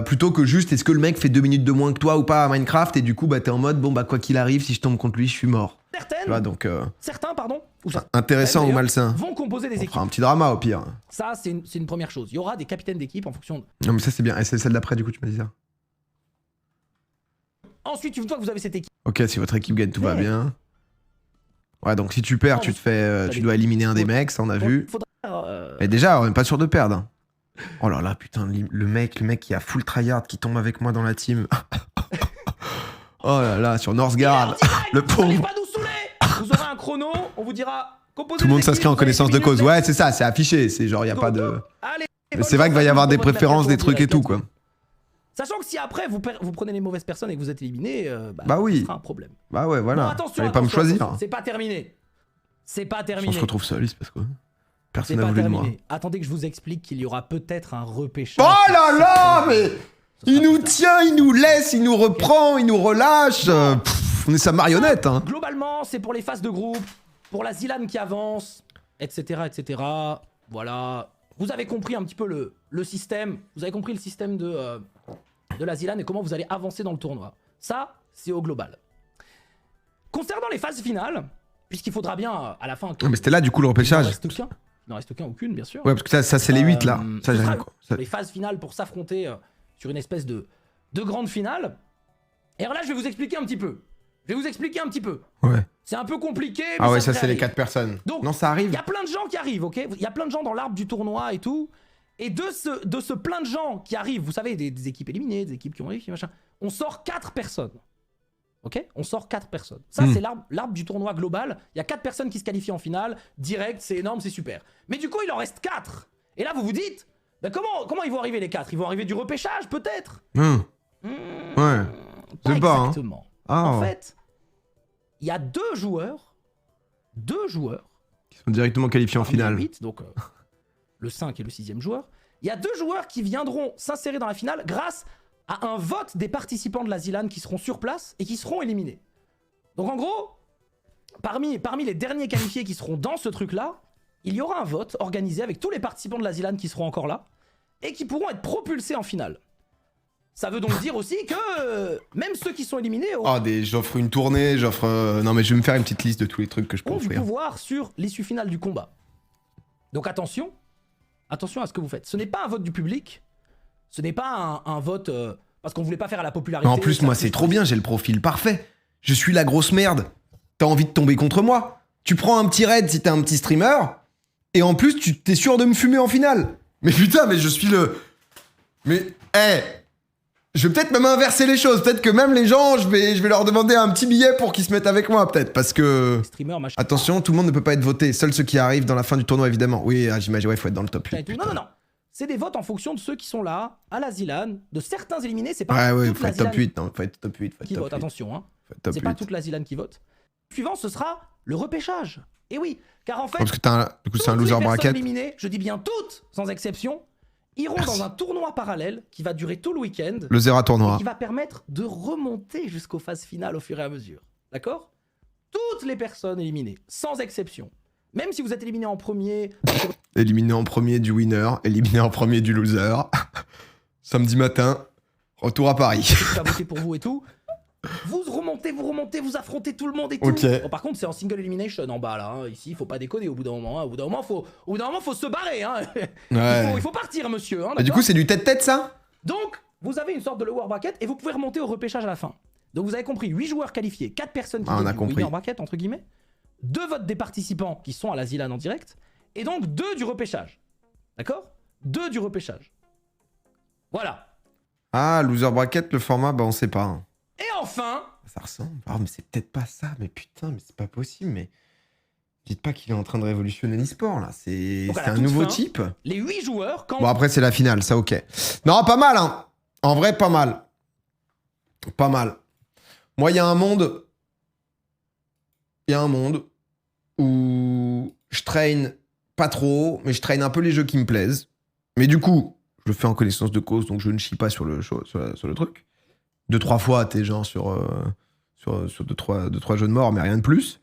plutôt que juste, est-ce que le mec fait 2 minutes de moins que toi ou pas à Minecraft, et du coup, bah, t'es en mode, bon, bah, quoi qu'il arrive, si je tombe contre lui, je suis mort. Certaines, tu vois, donc, certains, pardon, ou certains, intéressant ou d'ailleurs, malsain. vont composer des On équipes. fera un petit drama au pire. Ça, c'est une première chose. Il y aura des capitaines d'équipe en fonction de... Non, mais ça, c'est bien. Et c'est celle d'après, du coup, tu m'as dit ça. Ensuite, une fois que vous avez cette équipe... Ok, si votre équipe gagne, tout va bien. Ouais, donc si tu perds, tu te fais, tu dois éliminer un des mecs, ça on a vu. Et déjà, on est pas sûr de perdre. Hein. Oh là là, putain, le mec qui a full tryhard, qui tombe avec moi dans la team. Oh là là, sur Northgard, le pauvre. Pas nous saouler. Vous aurez un chrono, on vous dira... Tout le monde s'inscrit en connaissance de cause. Ouais, c'est ça, c'est affiché. C'est genre, y a pas de... C'est vrai qu'il va y avoir des préférences, des trucs et tout, quoi. Sachant que si après vous prenez les mauvaises personnes et que vous êtes éliminé, bah oui, ce sera un problème. Bah ouais, voilà. Non, attention, fallait pas me choisir. C'est pas terminé. C'est pas terminé. On se retrouve seul, c'est parce que personne n'a voulu de moi. Attendez que je vous explique qu'il y aura peut-être un repêchage. Oh là là, mais il nous tient, il nous laisse, il nous reprend, il nous relâche. On est sa marionnette, hein. Globalement, c'est pour les phases de groupe, pour la Zilan qui avance, etc., etc. Voilà. Vous avez compris un petit peu le système. Vous avez compris le système de la Zilan et comment vous allez avancer dans le tournoi. Ça, c'est au global. Concernant les phases finales, puisqu'il faudra bien à la fin... Non, mais c'était là du coup le repêchage. Il n'en reste aucun, aucune bien sûr. Ouais, parce que ça c'est les 8 là. Ça, j'ai rien, quoi. Les phases finales pour s'affronter sur une espèce de grande finale. Et alors là, je vais vous expliquer un petit peu. Ouais. C'est un peu compliqué. Mais ah ouais, ça c'est les 4 personnes. Donc, non, ça arrive. Il y a plein de gens qui arrivent, ok. Il y a plein de gens dans l'arbre du tournoi et tout. Et de ce plein de gens qui arrivent, vous savez, des équipes éliminées, des équipes qui ont réussi, machin, on sort 4 personnes. Ok. On sort 4 personnes. Ça, c'est l'arbre du tournoi global. Il y a 4 personnes qui se qualifient en finale. Direct, c'est énorme, c'est super. Mais du coup, il en reste 4. Et là, vous vous dites, bah, comment ils vont arriver les 4 ? Ils vont arriver du repêchage, peut-être Ouais. Pas C'est pas, exactement. Hein. En fait, il y a 2 joueurs qui sont directement qualifiés en finale. 8, donc le 5 et le 6e joueur. Il y a 2 joueurs qui viendront s'insérer dans la finale grâce à un vote des participants de la Zilan qui seront sur place et qui seront éliminés. Donc en gros, parmi les derniers qualifiés qui seront dans ce truc-là, il y aura un vote organisé avec tous les participants de la Zilan qui seront encore là et qui pourront être propulsés en finale. Ça veut donc dire aussi que même ceux qui sont éliminés j'offre une tournée, non mais je vais me faire une petite liste de tous les trucs que je peux ont du offrir. pouvoir sur l'issue finale du combat. Donc attention à ce que vous faites. Ce n'est pas un vote du public, ce n'est pas un vote parce qu'on voulait pas faire à la popularité. En plus, moi c'est trop bien, j'ai le profil parfait. Je suis la grosse merde. T'as envie de tomber contre moi. Tu prends un petit raid si t'es un petit streamer, et en plus t'es sûr de me fumer en finale. Mais putain, mais je suis le... Mais, je vais peut-être même inverser les choses. Peut-être que même les gens, je vais leur demander un petit billet pour qu'ils se mettent avec moi, peut-être. Parce que... Attention, tout le monde ne peut pas être voté. Seuls ceux qui arrivent dans la fin du tournoi, évidemment. Oui, j'imagine, ouais, il faut être dans le top 8. Non. C'est des votes en fonction de ceux qui sont là, à la Zilan, de certains éliminés. C'est pas ouais, toute faut la être top Zilan 8. Non, faut être top 8. qui vote, attention. Hein. C'est pas toute la Zilan qui vote. Le suivant, ce sera le repêchage. Et oui, car en fait... Parce que du coup, c'est un loser bracket. Éliminées, je dis bien toutes, sans exception, iront dans un tournoi parallèle qui va durer tout le week-end. Le Zera tournoi. Et qui va permettre de remonter jusqu'aux phases finales au fur et à mesure. D'accord ? Toutes les personnes éliminées, sans exception. Même si vous êtes éliminé en premier... Éliminé en premier du winner, éliminé en premier du loser. Samedi matin, retour à Paris. Qui va voter pour vous et tout. Vous remontez, vous affrontez tout le monde et tout. Okay. Bon, par contre, c'est en single elimination en bas là. Hein. Ici, il faut pas déconner au bout d'un moment. Hein. Au bout d'un moment, faut se barrer. Hein. Ouais. Il faut partir, monsieur. Hein, et du coup, c'est du tête-tête, ça ? Donc, vous avez une sorte de lower bracket et vous pouvez remonter au repêchage à la fin. Donc, vous avez compris, 8 joueurs qualifiés, 4 personnes qui viennent du winner bracket, entre guillemets, 2 votes des participants qui sont à la Zilan en direct, et donc 2 du repêchage. D'accord ? 2 du repêchage. Voilà. Ah, loser bracket, le format, bah on sait pas. Hein. Et enfin... Ça ressemble. Ah, mais c'est peut-être pas ça. Mais putain, mais c'est pas possible. Mais dites pas qu'il est en train de révolutionner l'e-sport, là. C'est un nouveau type. Les 8 joueurs... Bon, après, c'est la finale, ça, ok. Non, pas mal, hein. En vrai, pas mal. Pas mal. Moi, il y a un monde où je traîne pas trop, mais je traîne un peu les jeux qui me plaisent. Mais du coup, je le fais en connaissance de cause, donc je ne chie pas sur le truc. 2-3 fois, t'es genre sur 2-3 jeux de mort, mais rien de plus.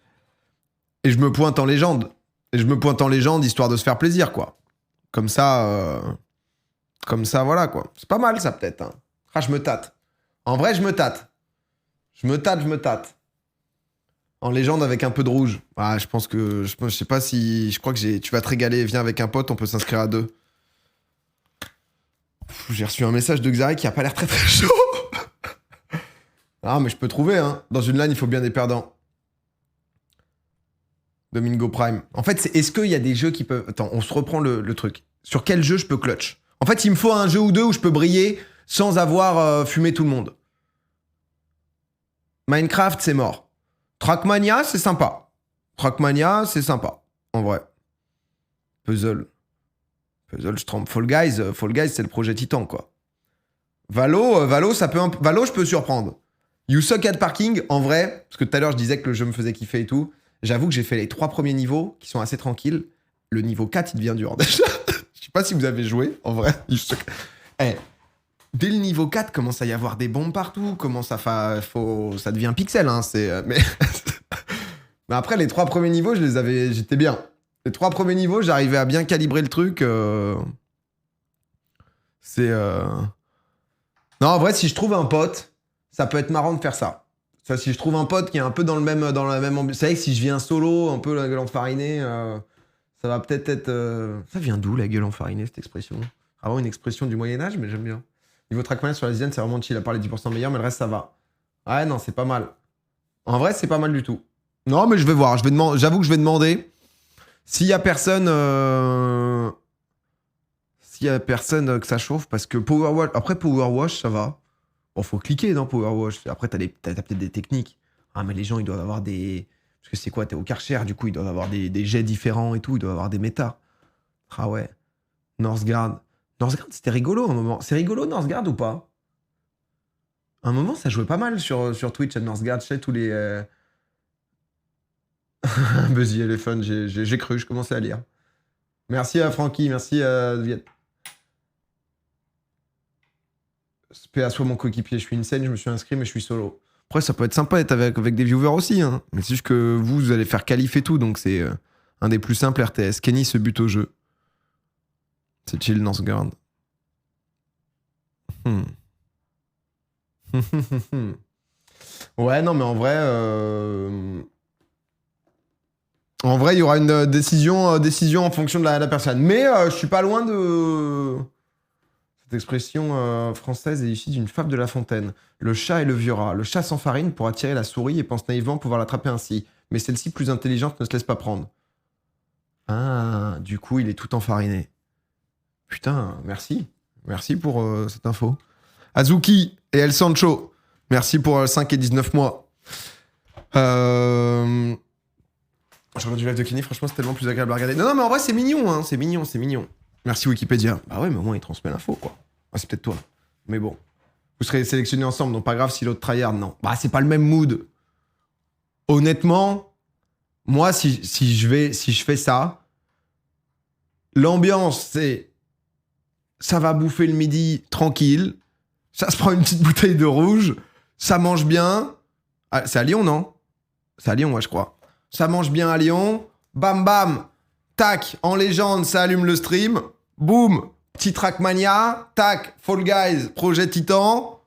Et je me pointe en légende. Histoire de se faire plaisir, quoi. Comme ça, voilà, quoi. C'est pas mal, ça, peut-être. Hein. Ah, je me tâte. En vrai, je me tâte. Je me tâte. En légende avec un peu de rouge. Ah, je sais pas si... Je crois que tu vas te régaler. Viens avec un pote, on peut s'inscrire à 2. J'ai reçu un message de Xari qui a pas l'air très très chaud. Ah, mais je peux trouver, hein. Dans une LAN, il faut bien des perdants. Domingo Prime. En fait, est-ce qu'il y a des jeux qui peuvent... Attends, on se reprend le truc. Sur quel jeu je peux clutch? En fait, il me faut un jeu ou deux où je peux briller sans avoir fumé tout le monde. Minecraft, c'est mort. Trackmania, c'est sympa. En vrai. Puzzle, je trempe. Fall Guys, c'est le projet Titan, quoi. Valo, ça peut... Valo, je peux surprendre. You Suck at Parking, en vrai, parce que tout à l'heure, je disais que le jeu me faisait kiffer et tout. J'avoue que j'ai fait les 3 premiers niveaux qui sont assez tranquilles. Le niveau 4, il devient dur, déjà. Je sais pas si vous avez joué, en vrai. Dès le niveau 4, commence à y avoir des bombes partout. Ça devient pixel, hein. Mais après, les 3 premiers niveaux, j'étais bien. Les 3 premiers niveaux, j'arrivais à bien calibrer le truc. Non, en vrai, si je trouve un pote, ça peut être marrant de faire ça. Si je trouve un pote qui est un peu dans la même ambiance. C'est vrai que si je viens solo, un peu la gueule enfarinée, ça va peut-être être... Ça vient d'où, la gueule enfarinée, cette expression? Vraiment une expression du Moyen-Âge, mais j'aime bien. Niveau Trackmania sur la Zen, c'est vraiment chill, à part les 10% meilleurs, mais le reste, ça va. Ouais, non, c'est pas mal. En vrai, c'est pas mal du tout. Non, mais je vais voir. J'avoue que je vais demander. S'il y a personne... que ça chauffe, parce que Power Wash... Après, Power Wash, ça va. Bon, faut cliquer dans Power Wash. Après, t'as peut-être des techniques. Ah, mais les gens, ils doivent avoir des... Parce que c'est quoi, t'es au Karcher, du coup, ils doivent avoir des jets différents et tout. Ils doivent avoir des méta. Ah ouais. Northgard, c'était rigolo un moment. C'est rigolo, Northgard, ou pas? Un moment, ça jouait pas mal sur Twitch à Northgard. Je sais, tous les... Buzzy Elephant, j'ai cru, je commençais à lire. Merci à Francky, merci à Viet. PA soit mon coéquipier, je suis insane, je me suis inscrit, mais je suis solo. Après, ça peut être sympa d'être avec des viewers aussi, hein. Mais c'est juste que vous allez faire qualif et tout, donc c'est un des plus simples RTS. Kenny se bute au jeu. C'est chill dans ce garde. Ouais, non, mais en vrai... En vrai, il y aura une décision en fonction de la personne. Mais je suis pas loin de... Cette expression française est issue d'une fable de La Fontaine. Le chat et le vieux rat. Le chat s'enfarine pour attirer la souris et pense naïvement pouvoir l'attraper ainsi. Mais celle-ci, plus intelligente, ne se laisse pas prendre. Ah, du coup, il est tout enfariné. Putain, merci. Merci pour cette info. Azuki et El Sancho, merci pour 5 et 19 mois. Je regarde du live de Kenny, franchement, c'est tellement plus agréable à regarder. Non, mais en vrai, c'est mignon, hein. C'est mignon. Merci Wikipédia. Bah ouais, mais au moins, il transmet l'info, quoi. Ah, c'est peut-être toi. Mais bon. Vous serez sélectionnés ensemble, donc pas grave si l'autre tryhard, non. Bah, c'est pas le même mood. Honnêtement, moi, si je fais ça, l'ambiance, c'est... Ça va bouffer le midi tranquille. Ça se prend une petite bouteille de rouge. Ça mange bien. Ah, c'est à Lyon, non? C'est à Lyon, ouais, je crois. Ça mange bien à Lyon. Bam, bam. Tac, en légende, ça allume le stream. Boum. Petit Trackmania. Tac, Fall Guys, projet Titan.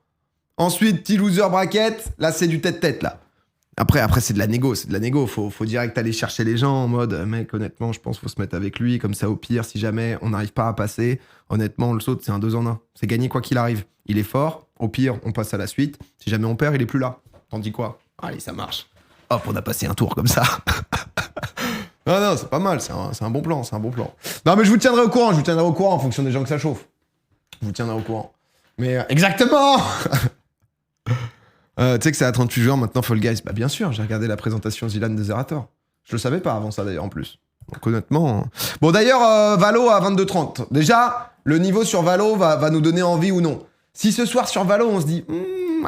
Ensuite, petit loser bracket. Là, c'est du tête-tête, là. Après, c'est de la négo. Faut direct aller chercher les gens en mode, mec, honnêtement, je pense qu'il faut se mettre avec lui. Comme ça, au pire, si jamais on n'arrive pas à passer, honnêtement, on le saute, c'est un 2 en 1. C'est gagné quoi qu'il arrive. Il est fort. Au pire, on passe à la suite. Si jamais on perd, il est plus là. T'en dis quoi? Allez, ça marche. Hop, on a passé un tour comme ça. Non, c'est pas mal. C'est un bon plan. Non, mais je vous tiendrai au courant. En fonction des gens que ça chauffe. Je vous tiendrai au courant. Mais exactement. Tu sais que c'est à 38 joueurs maintenant, Fall Guys. Bah bien sûr, j'ai regardé la présentation Zilan de Zerator. Je le savais pas avant ça d'ailleurs en plus. Donc honnêtement... Bon d'ailleurs, Valo à 22-30. Déjà, le niveau sur Valo va nous donner envie ou non. Si ce soir sur Valo, on se dit,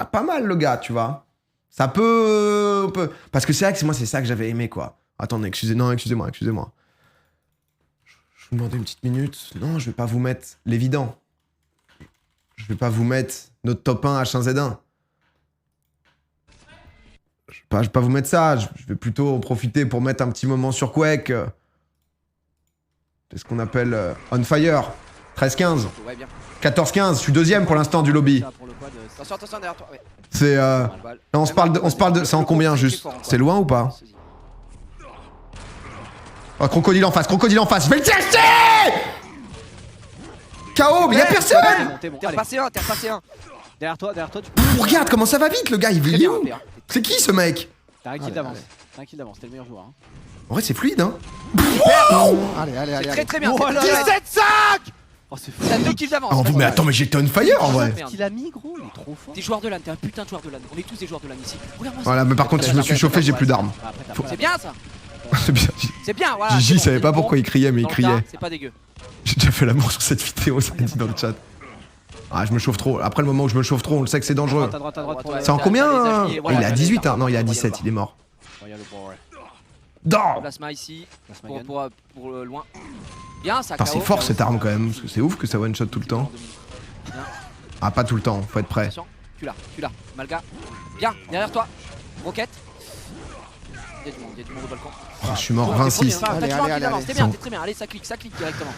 pas mal le gars, tu vois. Ça peut... Parce que c'est vrai que moi, c'est ça que j'avais aimé, quoi. Attendez, excusez-moi. Je vous demandais une petite minute. Non, je vais pas vous mettre l'évident. Je vais pas vous mettre notre top 1 H1Z1. Je vais pas vous mettre ça. Je vais plutôt en profiter pour mettre un petit moment sur Quake. C'est ce qu'on appelle on fire. 13-15. Ouais, bien. 14-15. Je suis deuxième pour l'instant du lobby. Attention derrière toi. Ouais. C'est on se parle de c'est en combien juste? C'est loin ou pas? Oh, crocodile en face, je vais le tester. KO, mais y'a personne. T'es repassé un. Derrière toi, tu peux. Regarde comment ça va vite, le gars, il est où? C'est qui ce mec? T'as un kill d'avance. T'es le meilleur joueur. Hein. En vrai, c'est fluide, hein. Allez. Très bien. Voilà. 17-5. Oh, c'est fou. T'as 2 kills d'avance. Oh, mais attends, mais j'étais on fire en vrai. Ce qu'il a mis, gros, il est trop fort. T'es joueur de LAN, t'es un putain de joueur de LAN. On est tous des joueurs de LAN ici. Regarde-moi ça. Voilà, mais par contre, si je me suis chauffé, j'ai plus d'armes. C'est bien ça. C'est bien. C'est bien, voilà. Gigi savait pas pourquoi il criait, mais il Dans le tas, criait. C'est pas dégueu. J'ai déjà fait l'amour sur cette vidéo, ça dit dans le chat. Ah, je me chauffe trop. Après le moment où je me chauffe trop, on le sait que c'est dangereux. À droite. C'est en combien? Il Il est à 18, hein. Non, il est à 17, il est mort. Non. Plasma ici. Pour le loin. Bien, ça. Putain, c'est fort cette arme quand même, parce que c'est ouf que ça one shot tout le temps. Ah, pas tout le temps, faut être prêt. Attention, tu l'as, Malga. Bien, derrière toi. Roquette. Il y a du monde au balcon. Oh, je suis mort, 26. T'es très bien, allez, ça clique directement.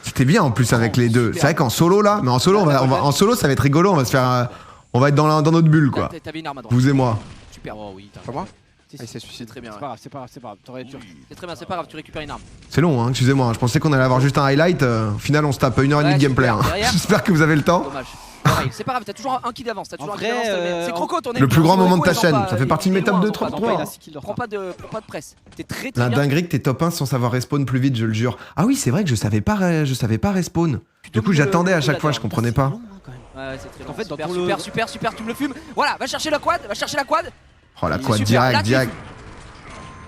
C'était bien en plus avec les deux. C'est vrai qu'en solo là, mais en solo, en solo ça va être rigolo, on va se faire. On va être dans notre bulle quoi. T'avais une arme à droite. Vous et moi. Super. Oh oui, Pas moi? il s'est suicidé. très bien. C'est pas grave. T'aurais dû. C'est très bien, c'est pas grave, tu récupères une arme. C'est long, hein, excusez-moi. Je pensais qu'on allait avoir juste un highlight. Au final, on se tape 1h30 de gameplay. Hein. J'espère que vous avez le temps. Dommage. C'est pas grave, t'as toujours un kill d'avance. C'est Croco ton Le plus grand moment de ta chaîne. Ça fait partie de mes top 2, 3. Prends pas de presse. T'es très La bien. dinguerie que t'es top 1 sans savoir respawn plus vite, je le jure. Ah oui, c'est vrai que je savais pas respawn. Du coup, j'attendais à chaque fois, je comprenais pas. Ouais, c'est très long. En fait, dans ton Super, tu me le fumes. Voilà, va chercher la quad. Oh la quad direct.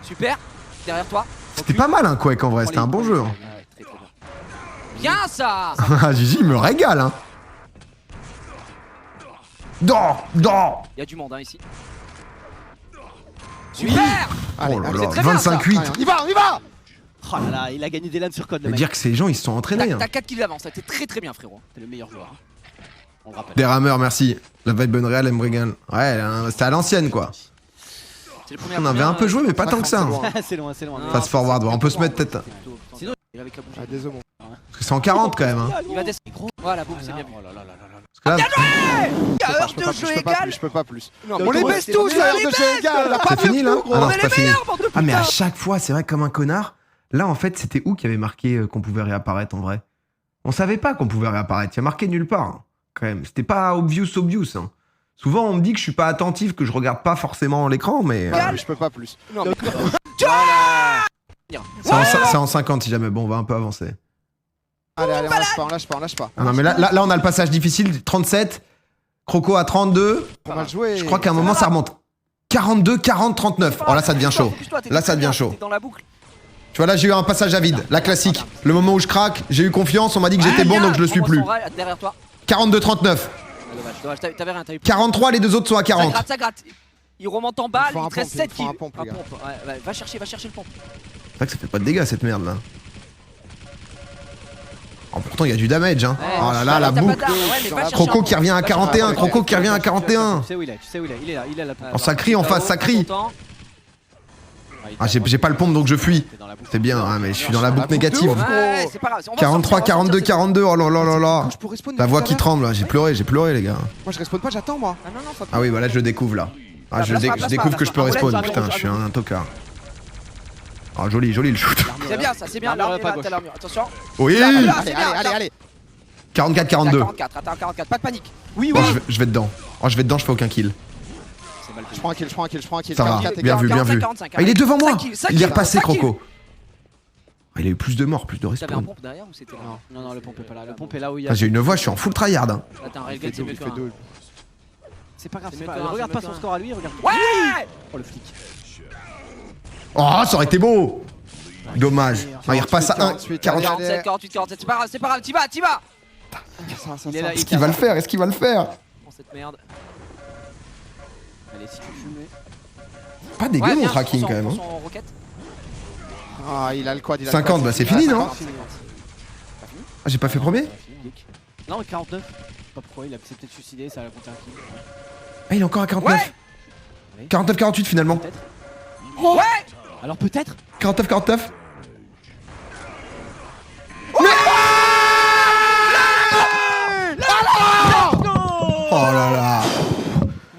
Super, derrière toi. C'était pas mal un Quake en vrai, c'était un bon jeu. Hein. Très bien ça. Gigi il me régale hein. Dors. Il y a du monde hein, ici. Super. Oh là là, c'est très bien, 25-8. Il va Oh là là, il a gagné des LAN sur code. Ça veut dire que ces gens ils se sont entraînés. Hein. T'as 4 kills d'avance, t'es très bien frérot. T'es le meilleur joueur. On le rappelle. Des rameurs, merci. La vibe Unreal, elle me régale. Ouais, c'était à l'ancienne quoi. On avait un peu joué, mais pas tant que ça. Hein. C'est loin. Fast forward, on peut se mettre peut-être. Sinon, il avait qu'à bouger. Ah, désolé. Parce que c'est en 40 quand même. Hein. Il va descendre. Voilà, boum, c'est bien vu. Parce que là, Heure de jeu égale. Je peux pas plus. Non, On les baisse tous, l'heure de jeu égale. c'est fini là? Ah non, On c'est est pas les fini. meilleurs, bande de Ah mais à putain. chaque fois, c'est vrai comme un connard. Là en fait, c'était où qui avait marqué qu'on pouvait réapparaître en vrai? On savait pas qu'on pouvait réapparaître. Il y a marqué nulle part hein, quand même. C'était pas obvious. Hein. Souvent on me dit que je suis pas attentif, que je regarde pas forcément l'écran, mais Je peux pas plus. Non, mais... c'est en 50 si jamais. Bon, on va un peu avancer. Allez, on lâche pas. Ah non mais là on a le passage difficile. 37. Croco à 32. Pas mal joué. Je crois qu'à un moment ça remonte. 42, 40, 39. Oh là ça devient chaud. Là ça devient chaud. T'es dans la boucle. Tu vois là j'ai eu un passage à vide. La classique. Le moment où je craque, j'ai eu confiance. On m'a dit que j'étais bon donc je le suis plus. Derrière toi. 42, 39. Dommage, t'avais rien, t'avais plus. 43, les deux autres sont à 40. Ça gratte. Il remonte en balle, Il faut il un te reste pompe, 7 il faut kills. un pompe, les gars. Ouais, va chercher le pompe. C'est vrai que ça fait pas de dégâts cette merde là. Oh, pourtant il y a du damage hein. Oh là là la boucle. Croco qui revient à 41. Croco qui revient à 41. Tu sais où il est, il est là. Oh ça crie en face, ça crie. Ah j'ai pas le pompe donc je fuis. C'est bien hein, mais je suis dans la boucle négative. Ouais, c'est pas grave. 43, 42, 42. Oh là là là là. Je peux respawn. La voix qui tremble là. J'ai pleuré les gars. Moi je respawn pas, j'attends moi. Ah non, faut Ah oui bah là je le découvre là. Ah je découvre que je peux respawn. Putain je suis un tocard. Oh joli le shoot. C'est bien ça, c'est bien. L'armure, L'armure, pas t'as l'armure. Attention. Oui. Allez. 44, 42. 44, pas de panique. Oui. Bon je vais dedans. Oh je vais dedans, je fais aucun kill. C'est mal Je prends un kill. Ça va, 44, bien vu. 45. Ah, il est devant moi. 5 kills, Il est repassé 5 kills. Croco. Ah, il a eu plus de morts, plus de T'avais un respawn. pompe derrière ou c'était Non, le pompe est pas là. Le pompe est là où il y a. Ah, j'ai une voix, je suis en full tryhard. Hein. Là t'as un railgun, c'est mieux que un. C'est pas grave, C'est c'est mieux pas que un, regarde c'est pas mieux son que score à lui, regarde. Ouais. Oh le flic. Oh, ça aurait été beau. Dommage. Ah, il repasse à 1. 48, 47, 47, c'est pas grave, t'y vas. Il est là, Est-ce qu'il va le faire? Prends cette merde. Allez, si tu fumes. Pas dégueu Ouais, mon bien, tracking on quand même. s'en- Hein. on s'en roquette. Ah, il a le quad, il a 50, le quad. bah c'est fini, non? 50. Ah, j'ai pas fait premier? Non, 49. Je sais pas pourquoi, il a s'est peut-être suicidé, ça a compté un kill. Ah, il est encore à 49. Ouais. 49-48 finalement. Peut-être. Ouais. Alors peut-être 49-49. Oh là là.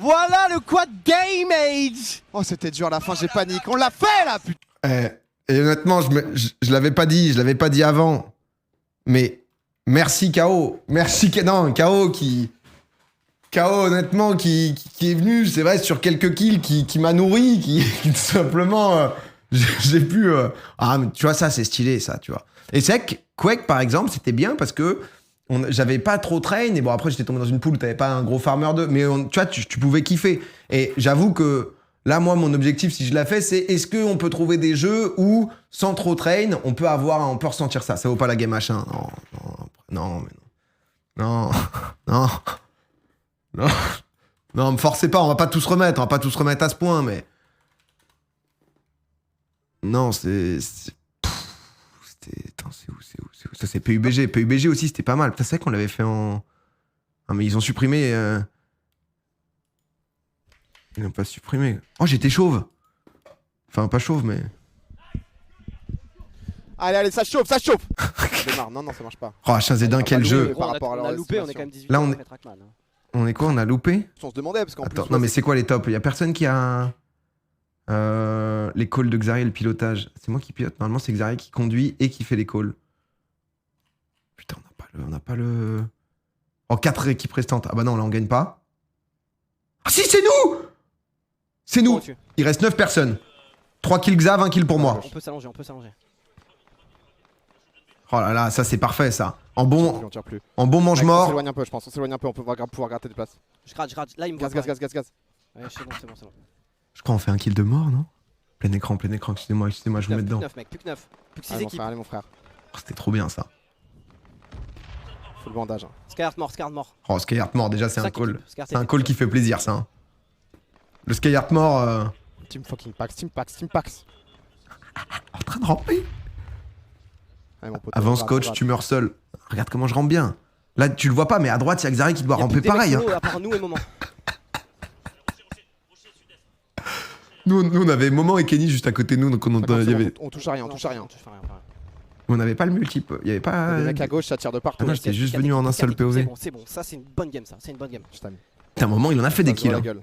Voilà le quad game age. Oh, c'était dur à la fin, j'ai panique. On l'a fait là, putain. Et honnêtement, je l'avais pas dit avant. Mais merci KO. Merci non, KO qui. KO honnêtement qui est venu, c'est vrai, sur quelques kills, qui m'a nourri, qui tout simplement. J'ai pu. Ah, mais tu vois, ça, c'est stylé, ça, tu vois. Et c'est vrai que Quake, par exemple, c'était bien parce que j'avais pas trop train. Et bon, après, j'étais tombé dans une poule où t'avais pas un gros farmer 2. Mais tu vois, tu pouvais kiffer. Et j'avoue que là, moi, mon objectif, si je la fais, c'est est-ce qu'on peut trouver des jeux où, sans trop train, on peut ressentir ça. Ça vaut pas la game H1. Non. Non, me forcez pas, on va pas tous remettre à ce point, mais. Non, c'était. Attends, c'est où ça, c'est PUBG. PUBG aussi, c'était pas mal. Putain, c'est vrai qu'on l'avait fait en. Ah, mais ils ont supprimé. Ils n'ont pas supprimé. Oh, j'étais chauve. Enfin, pas chauve, mais. Allez, ça chauffe. Démarre, non, ça marche pas. Oh, Chazedin, quel jeu. Par rapport à on leur a loupé, on est estimation. quand même 18 Là, on après Trackman. Hein. On est quoi? On a loupé? On se demandait parce qu'en Attends, plus. non, mais c'est quoi les tops? Il y a personne qui a. Les calls de Xari et le pilotage. C'est moi qui pilote. Normalement, c'est Xari qui conduit et qui fait les calls. Putain, on n'a pas le. Oh, 4 équipes restantes. Ah bah non, là, on gagne pas. Ah si, c'est nous! C'est nous! Au-dessus. Il reste 9 personnes. 3 kills Xav, 1 kill pour moi. On peut s'allonger. Oh là là, ça c'est parfait ça. En On bon tire plus. mange On mort. s'éloigne un peu, je pense. On s'éloigne un peu, on peut pouvoir gratter des places. Je gratte. Là, il me voit. Gaz. Ouais, c'est bon. Je crois qu'on fait un kill de mort, non? Plein écran, excusez-moi, je vous mets dedans. Plus que 9. Plus que 6 Allez, mon équipes. frère, allez, mon frère. Oh, c'était trop bien ça. Faut le bandage. Hein. Skyheart mort. Oh, Skyheart mort, déjà c'est un 5 call. équipes. Skyheart C'est un équipe. call qui fait plaisir ça. Hein. Le Skyheart mort Team fucking Pax. en train de ramper. Allez, mon pote, Avance on coach, rate. tu meurs seul. Regarde comment je rampe bien. Là tu le vois pas, mais à droite il y a Xari qui doit Y a ramper plus des mecs pareil. Hein. solo, à part nous et Moment. Nous on avait Moment et Kenny juste à côté de nous, donc D'accord, il y c'est bon, avait... on touche à rien, on touche à rien. on n'avait pas le multiple. Il y avait pas. Les mecs à gauche, ça tire de partout. Ah non, j'étais juste venu en un seul POV. C'est bon. Ça, c'est une bonne game. Je t'aime. Putain, Moment il en a fait des kills. Hein. Gueule.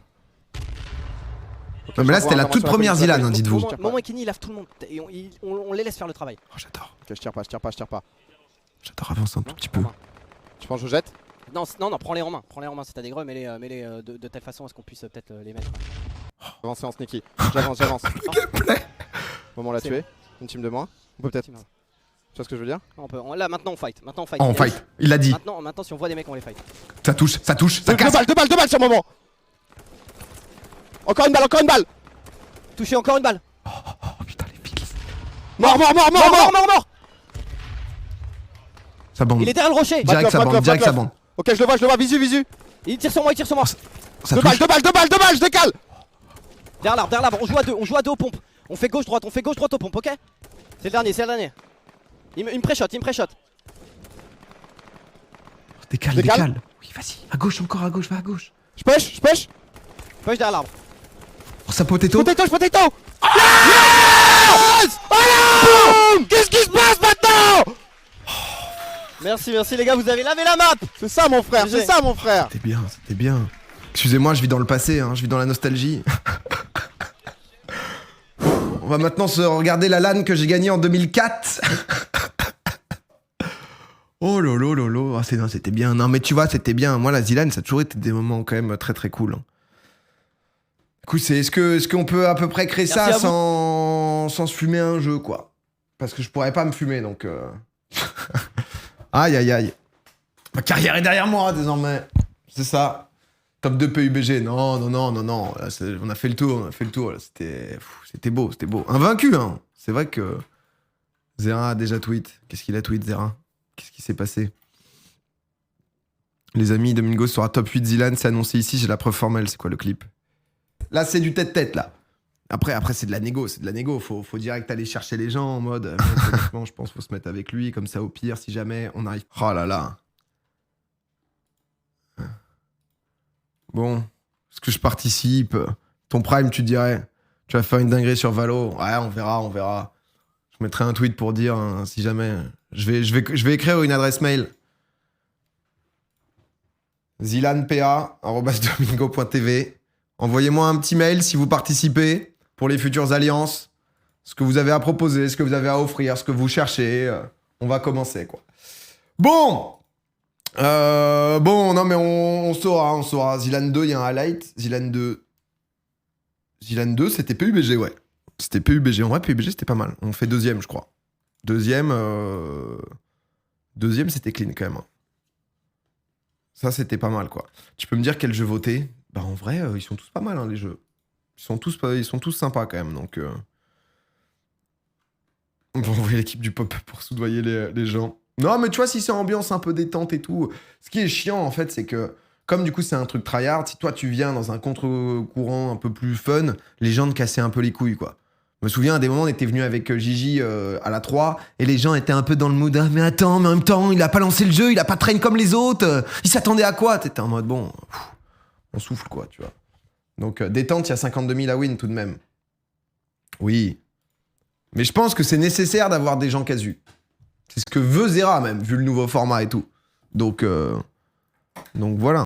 Non, mais là c'était la toute première Zilan, hein, dites-vous. Moment et Kenny lave tout le monde. Et on les laisse faire le travail. Oh, j'adore. Ok, je tire pas. J'adore avancer un tout petit peu. Tu penses que je jette? Non, prends-les en main. Si t'as des greux, mets-les de telle façon à ce qu'on puisse peut-être les mettre. Avancez en sneaky. J'avance. Gameplay. Moment l'a C'est tué. Une team de moins. On peut peut-être. Tu Team. vois ce que je veux dire? Là, maintenant, on fight. Oh, on fight. Il l'a dit. Maintenant, si on voit des mecs, on les fight. Ça touche, ça casse. Deux balles sur Moment. Encore une balle. Touché encore une balle. Oh putain, les pics. Mort. Ça bande. Il est derrière le rocher. Direct ça Back bande. off. Ok, je le vois, visu. Il tire sur moi. Ça Deux touche. balles, je décale. Derrière l'arbre. On joue à deux aux pompes. On fait gauche-droite aux pompes, ok? C'est le dernier. Il me pré-shot. Décale. Oui, vas-y. À gauche, va à gauche. Je push. Push derrière l'arbre. Oh, ça potato. Potato. Yes! Boum! Qu'est-ce qui se passe maintenant? Merci les gars, vous avez lavé la map. C'est ça mon frère. C'était bien. Excusez-moi, je vis dans le passé, hein. Je vis dans la nostalgie. On va maintenant se regarder la LAN que j'ai gagnée en 2004. Oh lolo. Ah, c'était bien. Non, mais tu vois, c'était bien. Moi, la Zilan, ça a toujours été des moments quand même très très cool. Hein. Écoute, est-ce qu'on peut à peu près créer Merci ça sans se fumer un jeu, quoi? Parce que je pourrais pas me fumer, donc... Aïe. Ma carrière est derrière moi, désormais. C'est ça. Top 2 PUBG. Non. Là, on a fait le tour. Là, c'était beau. Invaincu, hein. C'est vrai que... Zera a déjà tweet. Qu'est-ce qu'il a tweet, Zera? Qu'est-ce qui s'est passé? Les amis, Domingo sera top 8 Zilan, c'est annoncé ici, j'ai la preuve formelle. C'est quoi le clip? Là, c'est du tête-tête, là. Après c'est de la négo, Faut direct aller chercher les gens en mode, honnêtement, je pense qu'il faut se mettre avec lui, comme ça, au pire, si jamais on arrive... Oh là là. Bon, est-ce que je participe? Ton prime, tu dirais, tu vas faire une dinguerie sur Valo? Ouais, on verra. Je mettrai un tweet pour dire, hein, si jamais... Je vais écrire une adresse mail. zilanpa@domingo.tv. Envoyez-moi un petit mail si vous participez pour les futures alliances. Ce que vous avez à proposer, ce que vous avez à offrir, ce que vous cherchez. On va commencer, quoi. Bon, non mais on saura. Zilan 2, il y a un highlight. Zilan 2, c'était PUBG, ouais. C'était PUBG. En vrai, PUBG, c'était pas mal. On fait deuxième, je crois. Deuxième, c'était clean, quand même. Ça, c'était pas mal, quoi. Tu peux me dire quel jeu voter? Bah, en vrai, ils sont tous pas mal, hein, les jeux. Ils sont tous sympas, quand même, donc... On va envoyer l'équipe du pop pour soudoyer les gens. Non, mais tu vois, si c'est ambiance un peu détente et tout... Ce qui est chiant, en fait, c'est que... Comme, du coup, c'est un truc tryhard, si toi, tu viens dans un contre-courant un peu plus fun, les gens te cassaient un peu les couilles, quoi. Je me souviens, à des moments, on était venu avec Gigi à la 3, et les gens étaient un peu dans le mood, ah, mais attends, mais en même temps, il a pas lancé le jeu, il a pas train comme les autres, il s'attendait à quoi? T'étais en mode, bon, on souffle, quoi, tu vois. Donc, détente, il y a 52 000 à win, tout de même. Oui. Mais je pense que c'est nécessaire d'avoir des gens casus. C'est ce que veut Zera, même, vu le nouveau format et tout. Donc voilà.